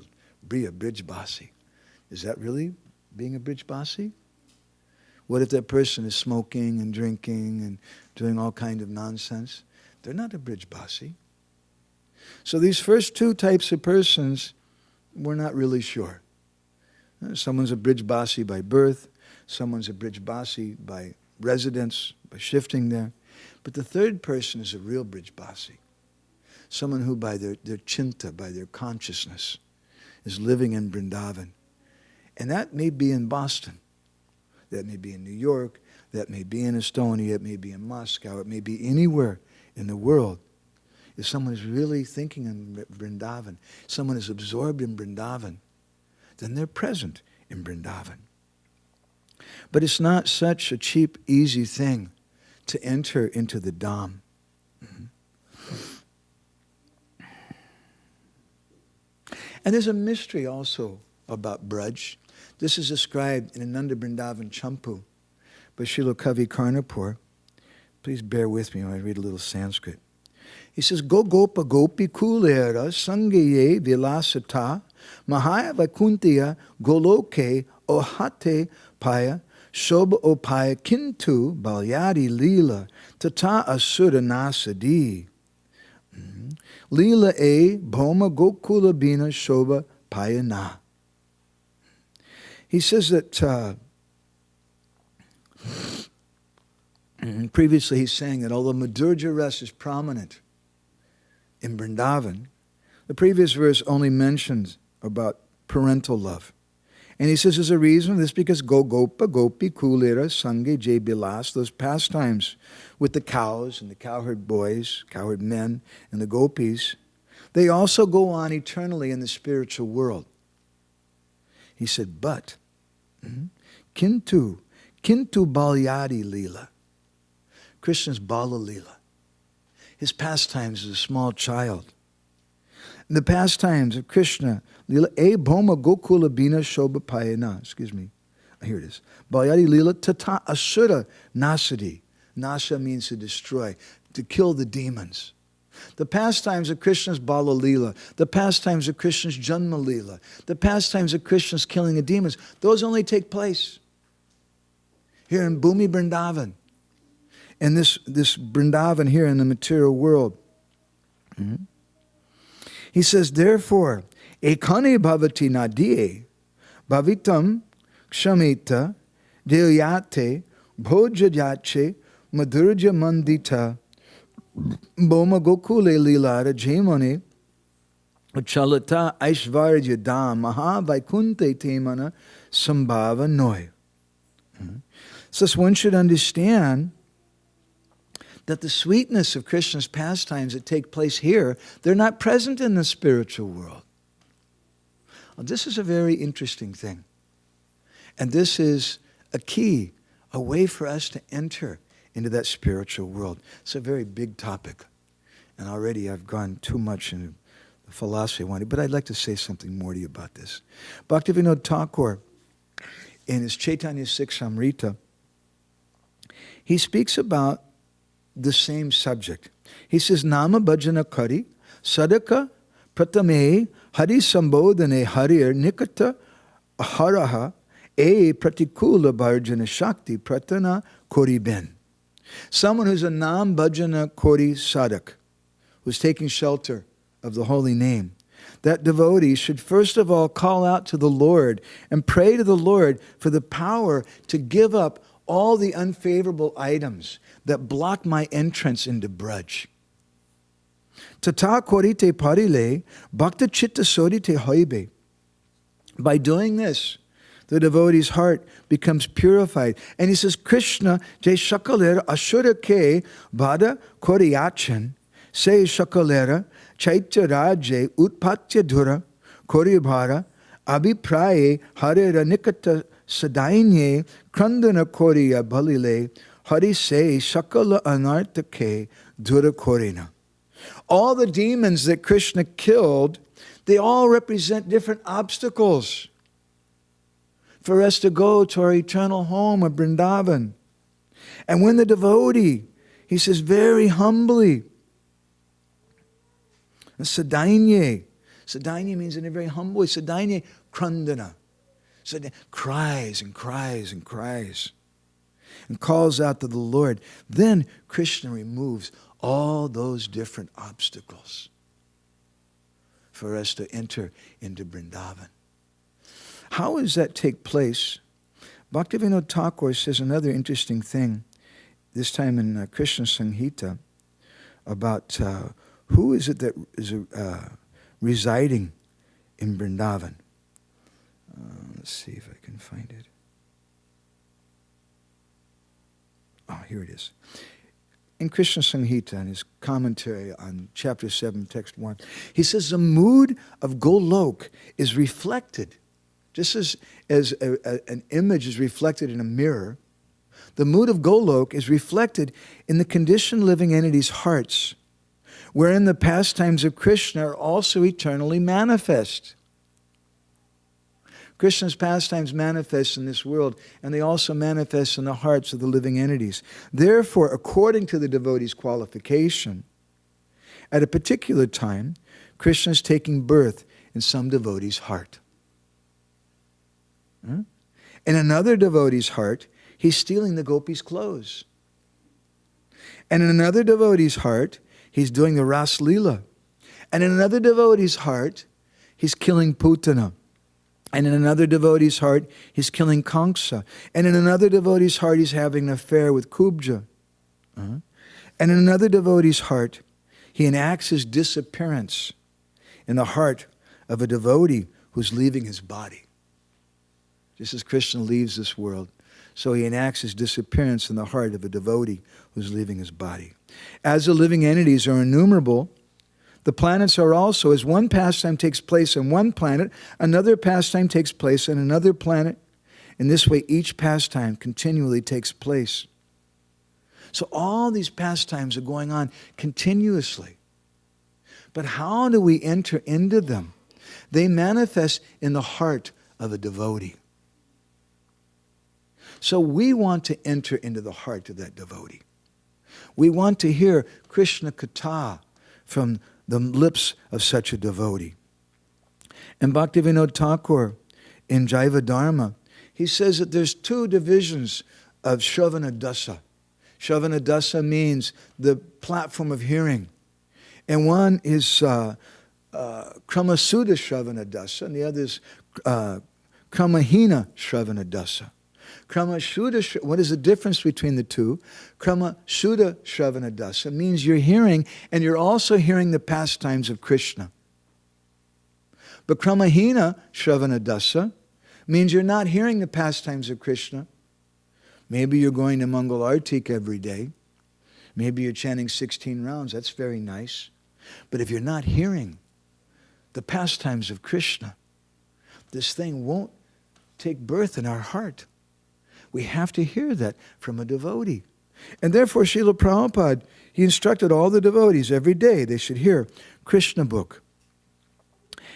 be a Brijbasi. Is that really being a Brijbasi? What if that person is smoking and drinking and doing all kind of nonsense? They're not a Brijbasi. So these first 2 types of persons, we're not really sure. Someone's a Brijbasi by birth. Someone's a Brijbasi by residence, by shifting there. But the third person is a real Brijbasi. Someone who by their chinta, by their consciousness, is living in Vrindavan. And that may be in Boston. That may be in New York. That may be in Estonia. It may be in Moscow. It may be anywhere in the world. If someone is really thinking in Vrindavan, someone is absorbed in Vrindavan, then they're present in Vrindavan. But it's not such a cheap, easy thing to enter into the Dham. And there's a mystery also about Braj. This is described in Ananda Vrindavan Champu by Srila Kavi Karnapur. Please bear with me when I read a little Sanskrit. He says, Go Gopa Gopi Kulera Sangaye Vilasata Mahaya Vakuntiya Goloke Ohate Paya Shobha Opaya Kintu Balyadi Lila Tata Asura Nasadi. Lila E Bhoma Gokula Bina Shobha Payana. He says that previously he's saying that although Madhurya Rasa is prominent in Vrindavan, the previous verse only mentions about parental love. And he says there's a reason for this because Gopa, Gopi, Kulira, Sange, Jay Bilas, those pastimes with the cows and the cowherd boys, cowherd men, and the gopis, they also go on eternally in the spiritual world. He said, but, Kintu, Kintu Balyadi Leela. Krishna's Bala Leela. His pastimes as a small child. The pastimes of Krishna, Leela, E Bhoma Gokula Bina Shobha Payana. Excuse me. Here it is. Balyadi Leela Tata Asura Nasadi. Nasa means to destroy, to kill the demons. The pastimes of Krishna's Bala Leela, the pastimes of Krishna's Janma Leela, the pastimes of Krishna's killing the demons, those only take place here in Bhumi Vrindavan. And this Vrindavan here in the material world. Mm-hmm. He says, therefore, ekane bhavati nadie, bhavitam kshamita, deyate, bhojajache, madhurja mandita, boma gokule lilara jemane, chalata aishvarya dam, maha vaikunte temana, sambhava noy. So one should understand that the sweetness of Krishna's pastimes that take place here, they're not present in the spiritual world. Well, this is a very interesting thing. And this is a key, a way for us to enter into that spiritual world. It's a very big topic. And already I've gone too much into the philosophy I wanted, but I'd like to say something more to you about this. Bhaktivinoda Thakur, in his Chaitanya Siksamrita, he speaks about the same subject. He says, Nama bhajana kari, sadaka pratame hari sambodhane harir nikata haraha e pratikula bharjana shakti pratana kori ben. Someone who's a nam bhajana kori sadak, who's taking shelter of the holy name, that devotee should first of all call out to the Lord and pray to the Lord for the power to give up all the unfavorable items that block my entrance into Braj. Tata korite parile, bhakta chitta sorite hoibe. By doing this, the devotee's heart becomes purified. And he says, Krishna, jai shakalera ashura ke bhada koriyachan, se shakalera chaitya raje utpatya dhura koribhara abhipraye harera nikata sadainye krandana koriya bhalile hari se shakala anartake dhura korina. All the demons that Krishna killed, they all represent different obstacles for us to go to our eternal home of Vrindavan. And when the devotee, he says very humbly, Sadainye. Sadainye means in a very humble way. Sadainye krandana. Sadainye cries and cries and cries and calls out to the Lord. Then Krishna removes all those different obstacles for us to enter into Vrindavan. How does that take place? Bhaktivinoda Thakur says another interesting thing, this time in Krishna Samhita, about who is it that is residing in Vrindavan? Let's see if I can find it. Oh, here it is. In Krishna Samhita, in his commentary on chapter 7, text 1, he says the mood of Golok is reflected, just as an image is reflected in a mirror, the mood of Golok is reflected in the conditioned living entities' hearts, wherein the pastimes of Krishna are also eternally manifest. Krishna's pastimes manifest in this world, and they also manifest in the hearts of the living entities. Therefore, according to the devotee's qualification, at a particular time, Krishna is taking birth in some devotee's heart. In another devotee's heart, he's stealing the gopis' clothes. And in another devotee's heart, he's doing the Ras Leela. And in another devotee's heart, he's killing Putana. And in another devotee's heart, he's killing Kamsa. And in another devotee's heart, he's having an affair with Kubja. And in another devotee's heart, he enacts his disappearance in the heart of a devotee who's leaving his body. Just as Krishna leaves this world, so he enacts his disappearance in the heart of a devotee who's leaving his body. As the living entities are innumerable, the planets are also, as one pastime takes place on one planet, another pastime takes place on another planet. In this way, each pastime continually takes place. So all these pastimes are going on continuously. But how do we enter into them? They manifest in the heart of a devotee. So we want to enter into the heart of that devotee. We want to hear Krishna Katha from the lips of such a devotee. And Bhaktivinoda Thakur, in Jaiva Dharma, he says that there's two divisions of Shravana Dasa. Shravana Dasa means the platform of hearing. And one is Kramasuddha Shravana Dasa, and the other is Kramahina Shravana Dasa. Kramasuddha, what is the difference between the two? Kramasuddha Shravana Dasa means you're hearing, and you're also hearing the pastimes of Krishna. But Kramahina Shravana Dasa means you're not hearing the pastimes of Krishna. Maybe you're going to Mangal Artik every day. Maybe you're chanting 16 rounds. That's very nice. But if you're not hearing the pastimes of Krishna, this thing won't take birth in our heart. We have to hear that from a devotee. And therefore, Srila Prabhupada, he instructed all the devotees every day they should hear Krishna book.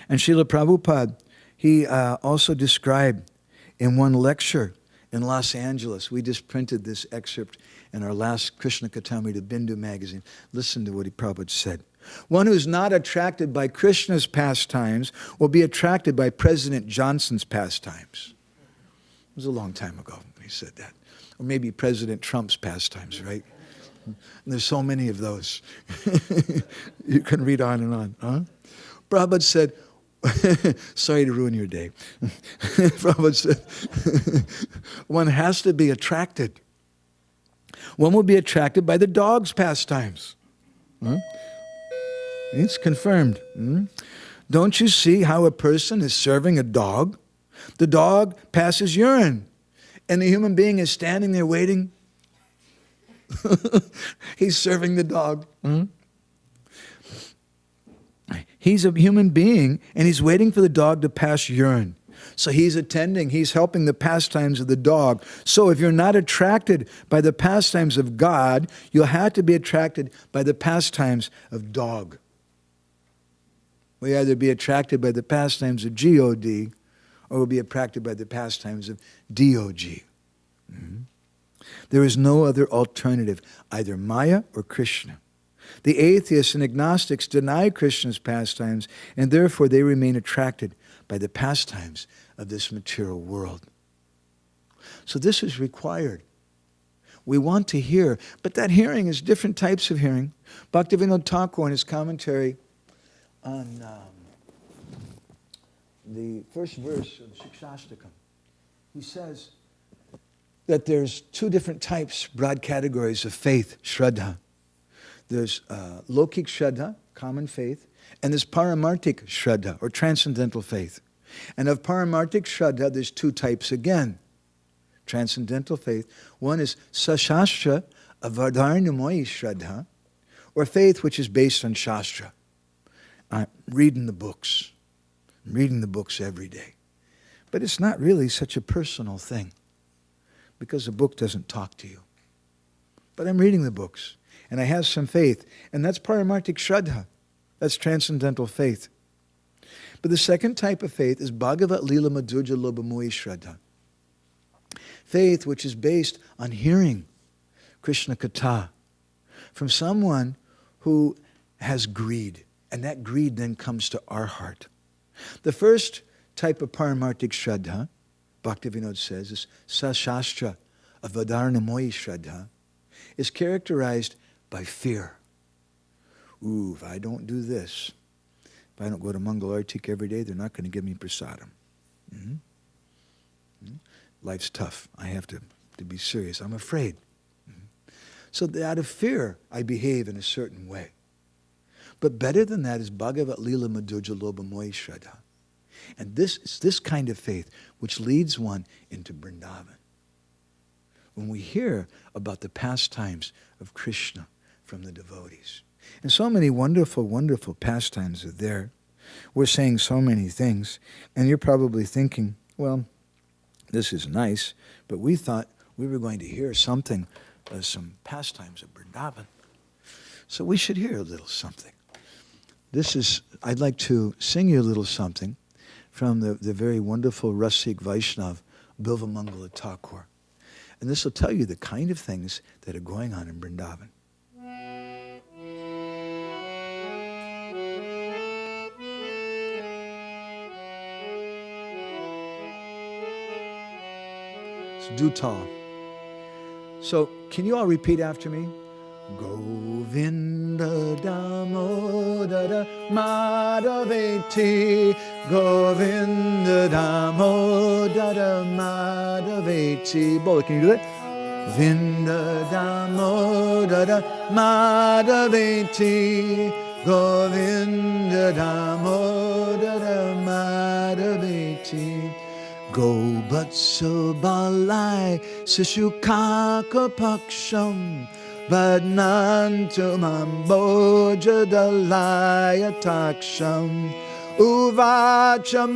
And Srila Prabhupada, he also described in one lecture in Los Angeles, we just printed this excerpt in our last Krishna Katamrita Bindu magazine. Listen to what Prabhupada said. One who's not attracted by Krishna's pastimes will be attracted by President Johnson's pastimes. It was a long time ago he said that. Or maybe President Trump's pastimes, right? And there's so many of those. You can read on and on. Huh? Prabhupada said, sorry to ruin your day. Prabhupada said, one has to be attracted. One will be attracted by the dog's pastimes. Huh? It's confirmed. Don't you see how a person is serving a dog? The dog passes urine, and the human being is standing there waiting. He's serving the dog. He's a human being, and he's waiting for the dog to pass urine. So he's attending, he's helping the pastimes of the dog. So if you're not attracted by the pastimes of God, you'll have to be attracted by the pastimes of dog. We either be attracted by the pastimes of God, or we'll be attracted by the pastimes of DOG. There is no other alternative, either Maya or Krishna. The atheists and agnostics deny Krishna's pastimes, and therefore they remain attracted by the pastimes of this material world. So this is required. We want to hear, but that hearing is different types of hearing. Bhaktivinoda Thakur in his commentary on the first verse of Shikshashtakam, he says that there's two different types, broad categories of faith, Shraddha. There's Lokik Shraddha, common faith, and there's Paramartik Shraddha, or transcendental faith. And of Paramartik Shraddha, there's two types again. Transcendental faith. One is Sashastra Avadharnamoyi Shraddha, or faith which is based on Shastra. I'm reading the books. I'm reading the books every day. But it's not really such a personal thing, because the book doesn't talk to you. But I'm reading the books, and I have some faith, and that's Paramartik Shraddha. That's transcendental faith. But the second type of faith is Bhagavat Lila Madhurja Lobhamoyi Shraddha. Faith which is based on hearing Krishna Katha from someone who has greed, and that greed then comes to our heart. The first type of Paramartik Shraddha, Bhaktivinoda says, is Sashastra Avadharnamoyi Shraddha, is characterized by fear. Ooh, if I don't do this, if I don't go to Mangal Artik every day, they're not going to give me prasadam. Life's tough. I have to be serious. I'm afraid. So out of fear, I behave in a certain way. But better than that is Bhagavat Lila Madhurja Lobhamoyi Shraddha. And this is this kind of faith which leads one into Vrindavan. When we hear about the pastimes of Krishna from the devotees. And so many wonderful, wonderful pastimes are there. We're saying so many things. And you're probably thinking, well, this is nice, but we thought we were going to hear something, some pastimes of Vrindavan. So we should hear a little something. I'd like to sing you a little something from the very wonderful Rasik Vaishnav, Bilvamangala Thakur. And this will tell you the kind of things that are going on in Vrindavan. It's Dutal. So, can you all repeat after me? Govinda Damodara Madhaveti, Govinda Damodara Madhaveti. Bola, can you do that? Vinda Damodara Madhaveti, Govinda Damodara Madhaveti. Go Vatsabalai Sishukaka Paksham Vadnantumam Bojadalaya Taksham Uvacha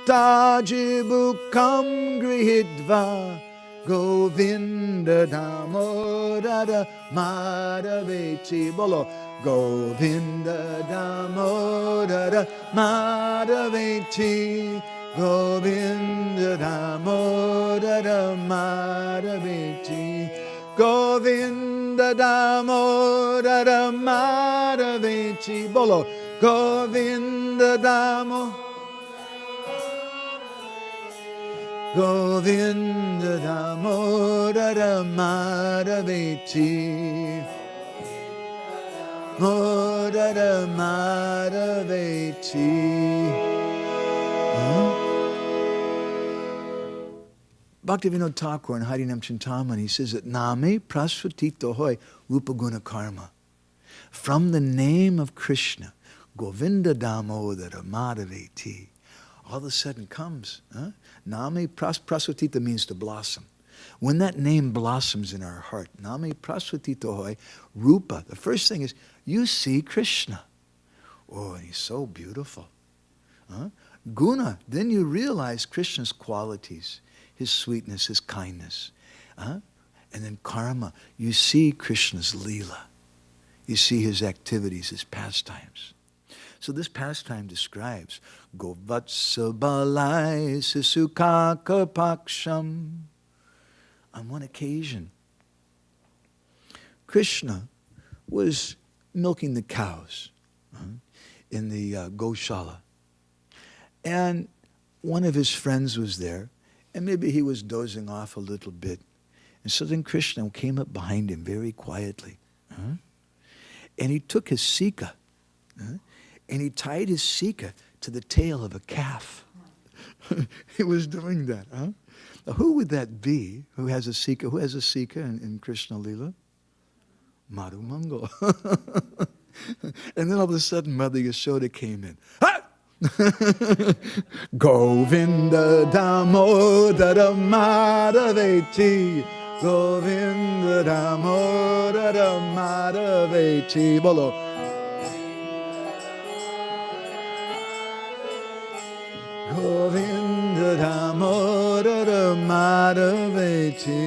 Matajibukam Grihidva Govinda Damodara Madhaveti. Bolo. Govinda Damodara Madhaveti, Govinda Damodara Madhaveti, Govinda Damodara Madhaveti. Bolo. Govinda Damodara, Govinda Damodara Madhaveti, Modara Madhaveti. Bhaktivinoda Thakur in Harinam Chintamani, he says that Name Prasvatito Hoy Rupa Guna Karma. From the name of Krishna, Govinda Damodara Madhaveti, all of a sudden comes. Name Prasvatita means to blossom. When that name blossoms in our heart, Name Prasvatito Hoy Rupa, the first thing is, you see Krishna. Oh, and he's so beautiful. Guna, then you realize Krishna's qualities, his sweetness, his kindness. And then karma, you see Krishna's leela. You see his activities, his pastimes. So this pastime describes Govatsabalai Sisukaka Paksham. On one occasion, Krishna was milking the cows in the Goshala. And one of his friends was there, and maybe he was dozing off a little bit. And so then Krishna came up behind him very quietly. And he took his sika, and he tied his sika to the tail of a calf. He was doing that. Now, who would that be who has a sika? Who has a sika in Krishna Lila? Madhavananda. And then all of a sudden Mother Yashoda came in. Govinda Damodara Madhaveti, Govinda Damodara Madhaveti. Bolo. Govinda Damodara Madhaveti.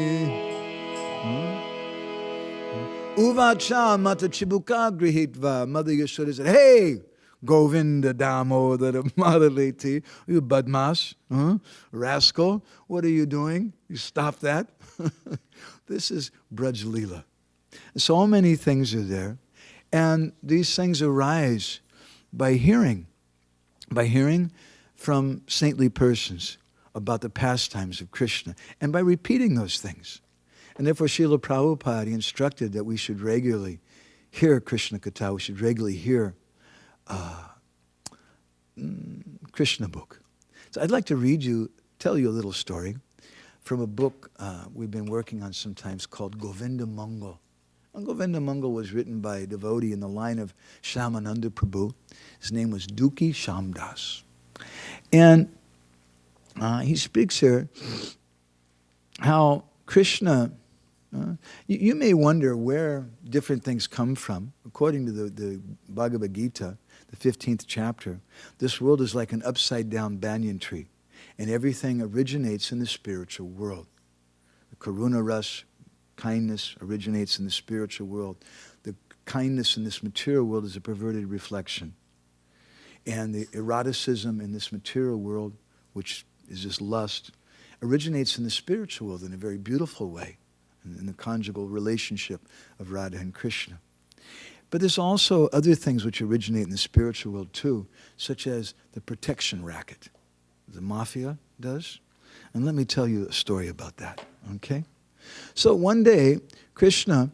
Uvacha Mata Chibuka Grihitva. Mother Yashoda said, hey, Govinda Damodara Madhaveti, you badmash, rascal, what are you doing? You stop that. This is Braj Leela. So many things are there, and these things arise by hearing from saintly persons about the pastimes of Krishna, and by repeating those things. And therefore Srila Prabhupada instructed that we should regularly hear Krishna Katha, we should regularly hear Krishna book. So I'd like to tell you a little story from a book we've been working on sometimes called Govinda Mangal. And Govinda Mangal was written by a devotee in the line of Shyamananda Prabhu. His name was Dukhi Shamdas. And he speaks here how Krishna, you may wonder where different things come from. According to the Bhagavad Gita, the 15th chapter, this world is like an upside-down banyan tree. And everything originates in the spiritual world. The Karuna Ras, kindness, originates in the spiritual world. The kindness in this material world is a perverted reflection. And the eroticism in this material world, which is just lust, originates in the spiritual world in a very beautiful way, in the conjugal relationship of Radha and Krishna. But there's also other things which originate in the spiritual world too, such as the protection racket. The mafia does. And let me tell you a story about that, okay? So one day, Krishna,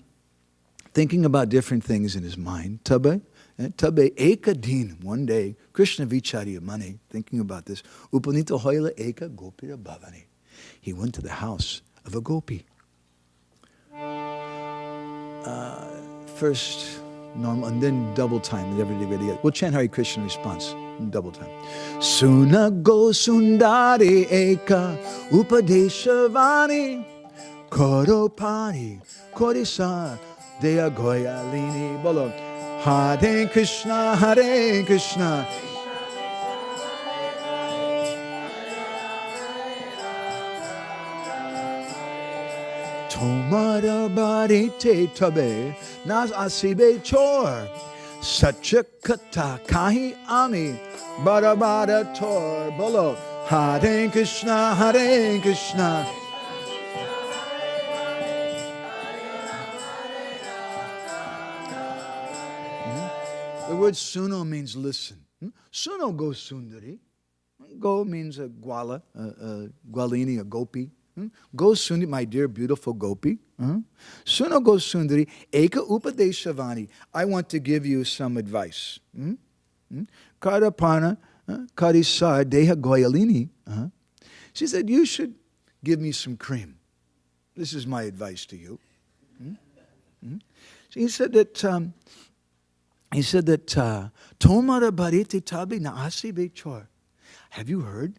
thinking about different things in his mind, tabe eka din, one day, Krishna vichariya mane, thinking about this, upanita hoila eka gopira bhavani. He went to the house of a gopi. First normal, and then double time. We'll chant Hare Krishna in response. Double time. Suna go sundari eka upadeshavani koro pani korisa deya goyalini. Bolo. Hare Krishna, Hare Krishna. Tomara barite tabe nas asibe chor sacha kata kahi ami barabara tor. Bolo. Hare Krishna, Hare Krishna. The word suno means listen. Suno go sundari. Go means a gwala, gwalini, a gopi. Go sundari, my dear beautiful gopi. Suno go sundari, eka upadeshavani. I want to give you some advice. Karapana, karisa deha goyalini. She said, you should give me some cream. This is my advice to you. He said that Tomara barite tabi naasi bechor. Have you heard?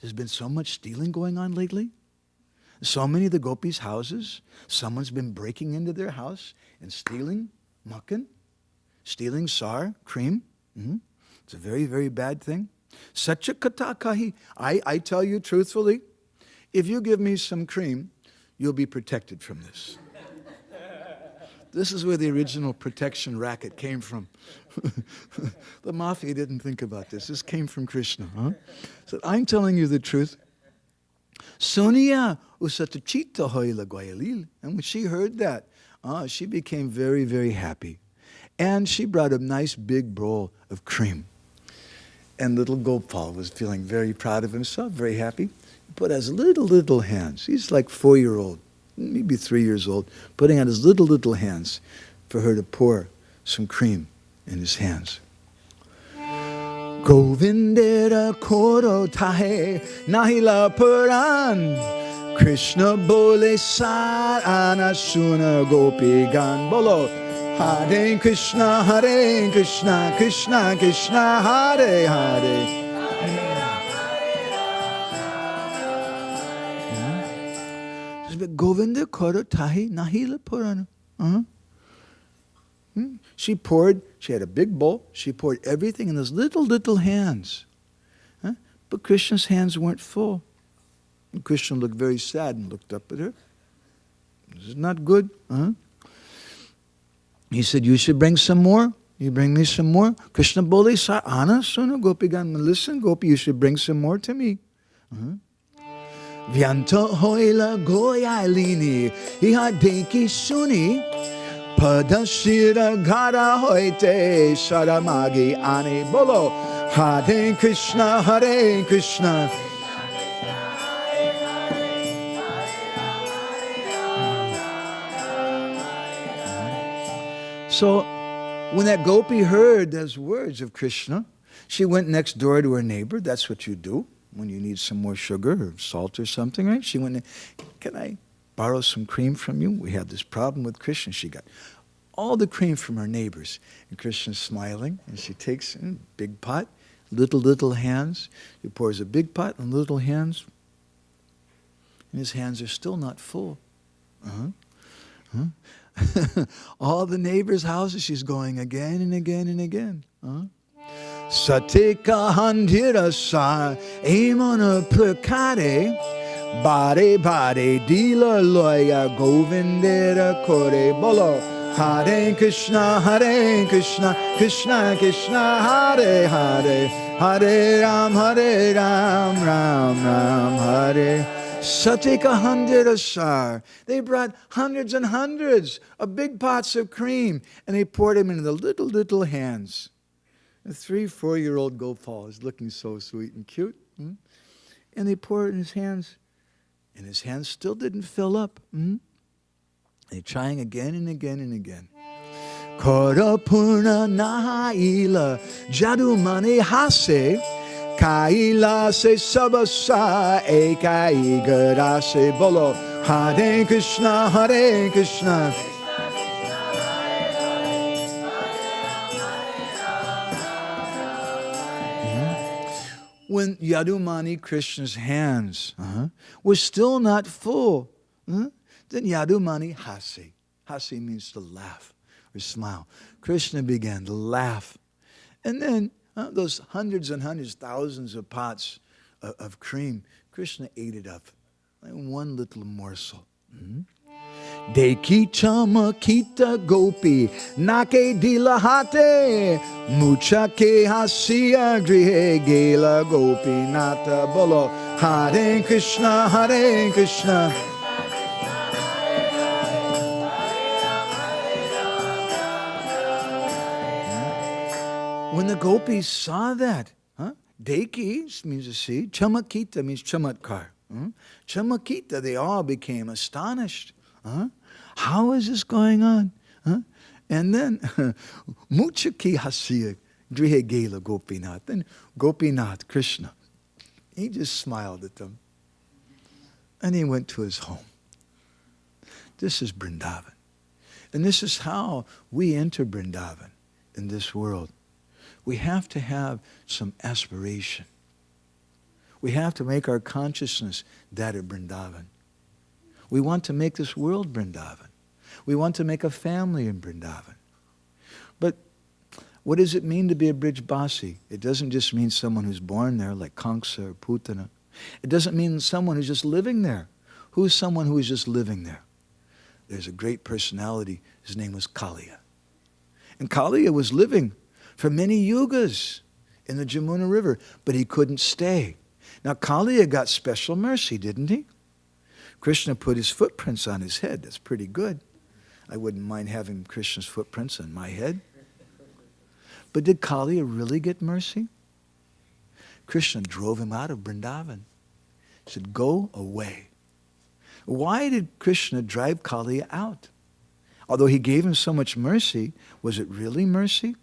There's been so much stealing going on lately. So many of the gopis' houses, someone's been breaking into their house and stealing makkan, stealing sar, cream. It's a very, very bad thing. Sacha kata kahi. I tell you truthfully, if you give me some cream, you'll be protected from this. This is where the original protection racket came from. The mafia didn't think about this. This came from Krishna. So I'm telling you the truth. Sonia usatachita hoila goyalil. And when she heard that, she became very, very happy. And she brought a nice big bowl of cream. And little Gopal was feeling very proud of himself, very happy. He put his little hands. He's like 4-year-old. Maybe 3 years old, putting out his little hands for her to pour some cream in his hands. Govindera koro tahe nahila puran Krishna bole sar anasuna gopi gan. Bolo. Hare Krishna, Hare Krishna, Krishna Krishna, Hare Hare. Govinda koro tahi nahila purana. She had a big bowl, she poured everything in those little hands. But Krishna's hands weren't full. And Krishna looked very sad and looked up at her. This is not good. He said, you should bring some more. You bring me some more. Krishna bole sa ana suna gopigan. Listen, Gopi, you should bring some more to me. Vyanta hoila goyalini iha deki suni padashira gara hoite sharamagi ani. Bolo. Hare Krishna, Hare Krishna. So when that gopi heard those words of Krishna, she went next door to her neighbor. That's what you do when you need some more sugar or salt or something, right? She went, can I borrow some cream from you? We have this problem with Krishna. She got all the cream from her neighbors. And Krishna's smiling, and she takes a big pot, little hands. He pours a big pot and little hands. And his hands are still not full. All the neighbors' houses, she's going again and again and again. Satika handira sa emana plakade. Bade bade dila loya govindera kore bolo. Hare Krishna, Krishna Krishna, Hare Hare, Hare Ram, Ram Ram, Hare. Satika handira. They brought hundreds and hundreds of big pots of cream, and they poured them into the little hands. A 3-4-year-old Gopal is looking so sweet and cute. And they poured it in his hands, and his hands still didn't fill up. They're trying again and again and again. Korapurna nahaila jadumani hase kaila se sabasa ekai garase bolo. Hare Krishna, Hare Krishna. When Yadumani Krishna's hands were still not full, then Yadumani hasi. Hasi means to laugh or smile. Krishna began to laugh. And then those hundreds and hundreds, thousands of pots of cream, Krishna ate it up. Like one little morsel. Deki chama kita gopi nake dilahate mucha ke hasiya grihe gela gopi nata bolo. Hare Krishna, Hare Krishna. When the gopis saw that, Deki means to see, Chamakita means chamatkar. Chamakita, they all became astonished. How is this going on? And then, Muchaki Hasiya, Grihe Gela Gopinath. Then Gopinath, Krishna, he just smiled at them. And he went to his home. This is Vrindavan. And this is how we enter Vrindavan in this world. We have to have some aspiration. We have to make our consciousness that of Vrindavan. We want to make this world Vrindavan. We want to make a family in Vrindavan. But what does it mean to be a Brijbasi? It doesn't just mean someone who's born there like Kamsa or Putana. It doesn't mean someone who's just living there. Who's someone who is just living there? There's a great personality. His name was Kaliya. And Kaliya was living for many yugas in the Jamuna River, but he couldn't stay. Now Kaliya got special mercy, didn't he? Krishna put his footprints on his head. That's pretty good. I wouldn't mind having Krishna's footprints on my head. But did Kaliya really get mercy? Krishna drove him out of Vrindavan. He said, go away. Why did Krishna drive Kaliya out? Although he gave him so much mercy, was it really mercy?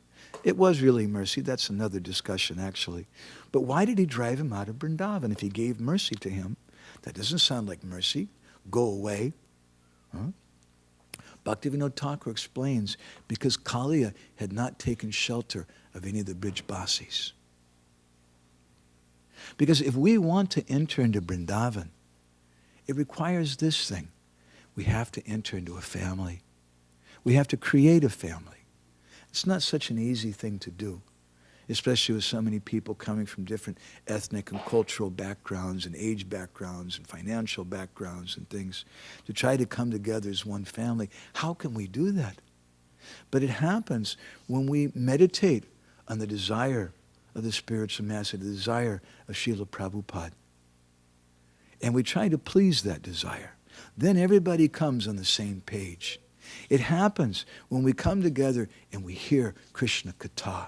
It was really mercy. That's another discussion, actually. But why did he drive him out of Vrindavan if he gave mercy to him? That doesn't sound like mercy. Go away. Bhaktivinoda Thakur explains, because Kaliya had not taken shelter of any of the Brijbasis. Because if we want to enter into Vrindavan, it requires this thing. We have to enter into a family. We have to create a family. It's not such an easy thing to do, especially with so many people coming from different ethnic and cultural backgrounds and age backgrounds and financial backgrounds and things, to try to come together as one family. How can we do that? But it happens when we meditate on the desire of the spiritual master, the desire of Srila Prabhupada. And we try to please that desire. Then everybody comes on the same page. It happens when we come together and we hear Krishna Katha.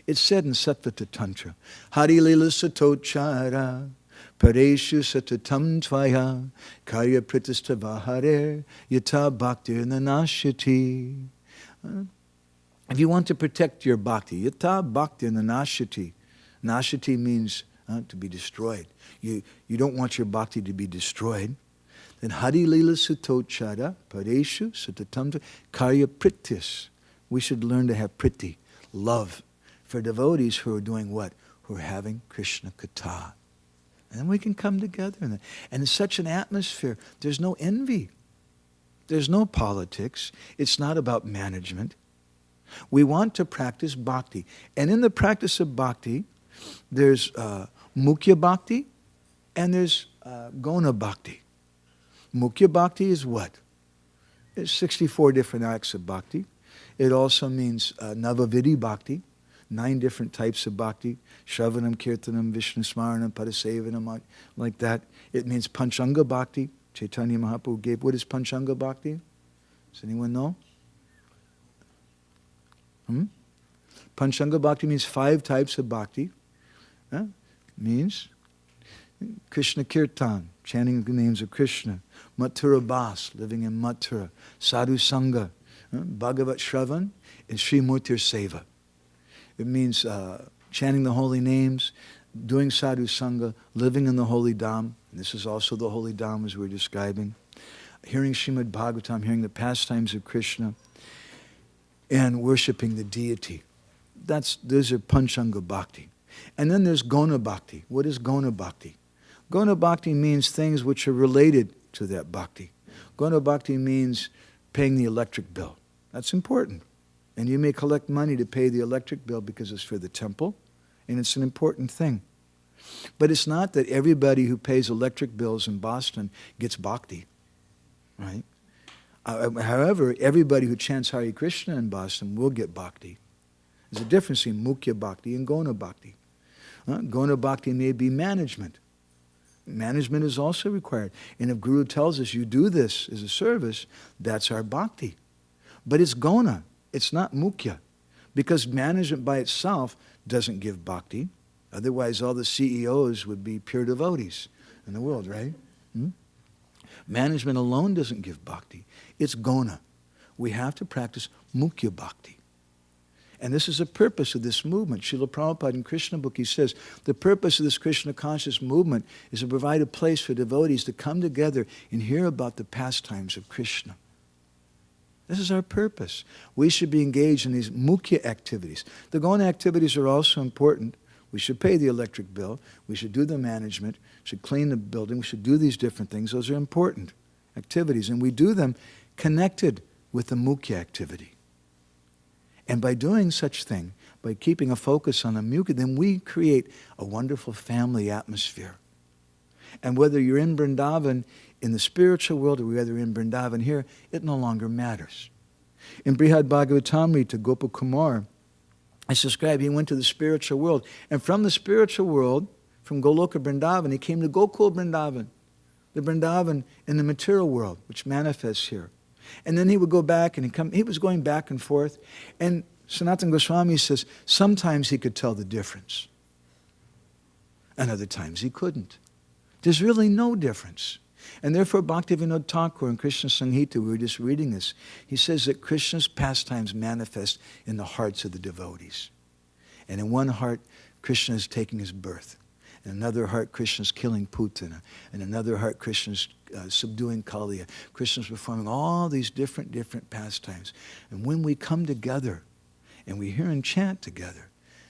It's said in Sattvata Tantra, Hari Lila Satochara, Pareshu Satatam Tvaya, Karya Pritistavahare, Yata Bhaktir Nanashyati. If you want to protect your bhakti, Yata Bhaktir Nanashyati. Nashyati means to be destroyed. You don't want your bhakti to be destroyed. Then Hari Lila Satochara, Pareshu Satatam Karya Pritis. We should learn to have priti, love, for devotees who are doing what? Who are having Krishna Katha. And then we can come together. And in such an atmosphere, there's no envy. There's no politics. It's not about management. We want to practice bhakti. And in the practice of bhakti, there's mukhya bhakti and there's gona bhakti. Mukhya bhakti is what? There's 64 different acts of bhakti. It also means navavidhi bhakti, 9 different types of bhakti. Shravanam, Kirtanam, Vishnu Smaranam, Padasevanam, like that. It means Panchanga bhakti. Chaitanya Mahaprabhu gave. What is Panchanga bhakti? Does anyone know? Panchanga bhakti means 5 types of bhakti. Means Krishna Kirtan, chanting the names of Krishna. Mathura Bas, living in Mathura. Sadhu Sangha, Bhagavat Shravan, and Sri Murtir Seva. It means chanting the holy names, doing Sadhu Sangha, living in the holy Dham. And this is also the holy Dham as we're describing. Hearing Srimad Bhagavatam, hearing the pastimes of Krishna, and worshipping the deity. Those are Panchanga Bhakti. And then there's Gona Bhakti. What is Gona Bhakti? Gona Bhakti means things which are related to that Bhakti. Gona Bhakti means paying the electric bill. That's important. And you may collect money to pay the electric bill because it's for the temple, and it's an important thing. But it's not that everybody who pays electric bills in Boston gets bhakti, right? However, everybody who chants Hare Krishna in Boston will get bhakti. There's a difference between mukhya bhakti and gona bhakti. Gona bhakti may be management. Management is also required. And if Guru tells us you do this as a service, that's our bhakti. But it's gona. It's not mukhya. Because management by itself doesn't give bhakti. Otherwise, all the CEOs would be pure devotees in the world, right? Management alone doesn't give bhakti. It's gona. We have to practice mukhya bhakti. And this is the purpose of this movement. Srila Prabhupada in Krishna book, he says, the purpose of this Krishna conscious movement is to provide a place for devotees to come together and hear about the pastimes of Krishna. This is our purpose. We should be engaged in these mukhya activities. The gona activities are also important. We should pay the electric bill. We should do the management. We should clean the building. We should do these different things. Those are important activities. And we do them connected with the mukhya activity. And by doing such thing, by keeping a focus on the mukhya, then we create a wonderful family atmosphere. And whether you're in Vrindavan, in the spiritual world, or whether you're in Vrindavan here, it no longer matters. In Brihad Bhagavatamrita, Gopakumar, it's described he went to the spiritual world. And from the spiritual world, from Goloka Vrindavan, he came to Gokul Vrindavan, the Vrindavan in the material world, which manifests here. And then he would go back and he was going back and forth. And Sanatana Goswami says sometimes he could tell the difference. And other times he couldn't. There's really no difference. And therefore Bhaktivinoda Thakur in Krishna Samhita, we were just reading this, he says that Krishna's pastimes manifest in the hearts of the devotees. And in one heart, Krishna is taking his birth. In another heart, Krishna's killing Putana. In another heart, Krishna's subduing Kaliya. Krishna's performing all these different pastimes. And when we come together and we hear and chant together,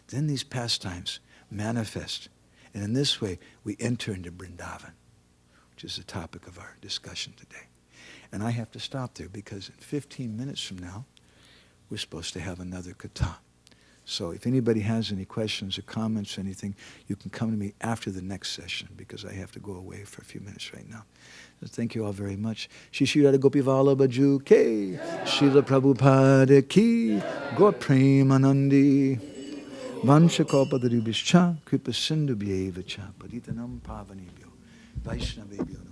then these pastimes manifest. And in this way, we enter into Vrindavan, which is the topic of our discussion today. And I have to stop there because in 15 minutes from now, we're supposed to have another katha. So if anybody has any questions or comments or anything, you can come to me after the next session because I have to go away for a few minutes right now. So thank you all very much. Shri Shri Radha Gopivala Baju Ke, Srila Prabhupada Ki, Gaur Premanandi, Vanchakalpatarubhishcha, Kripa Sindhu Bhyevacha, Paditanam Pavanebhyo, Vaishnavebhyo.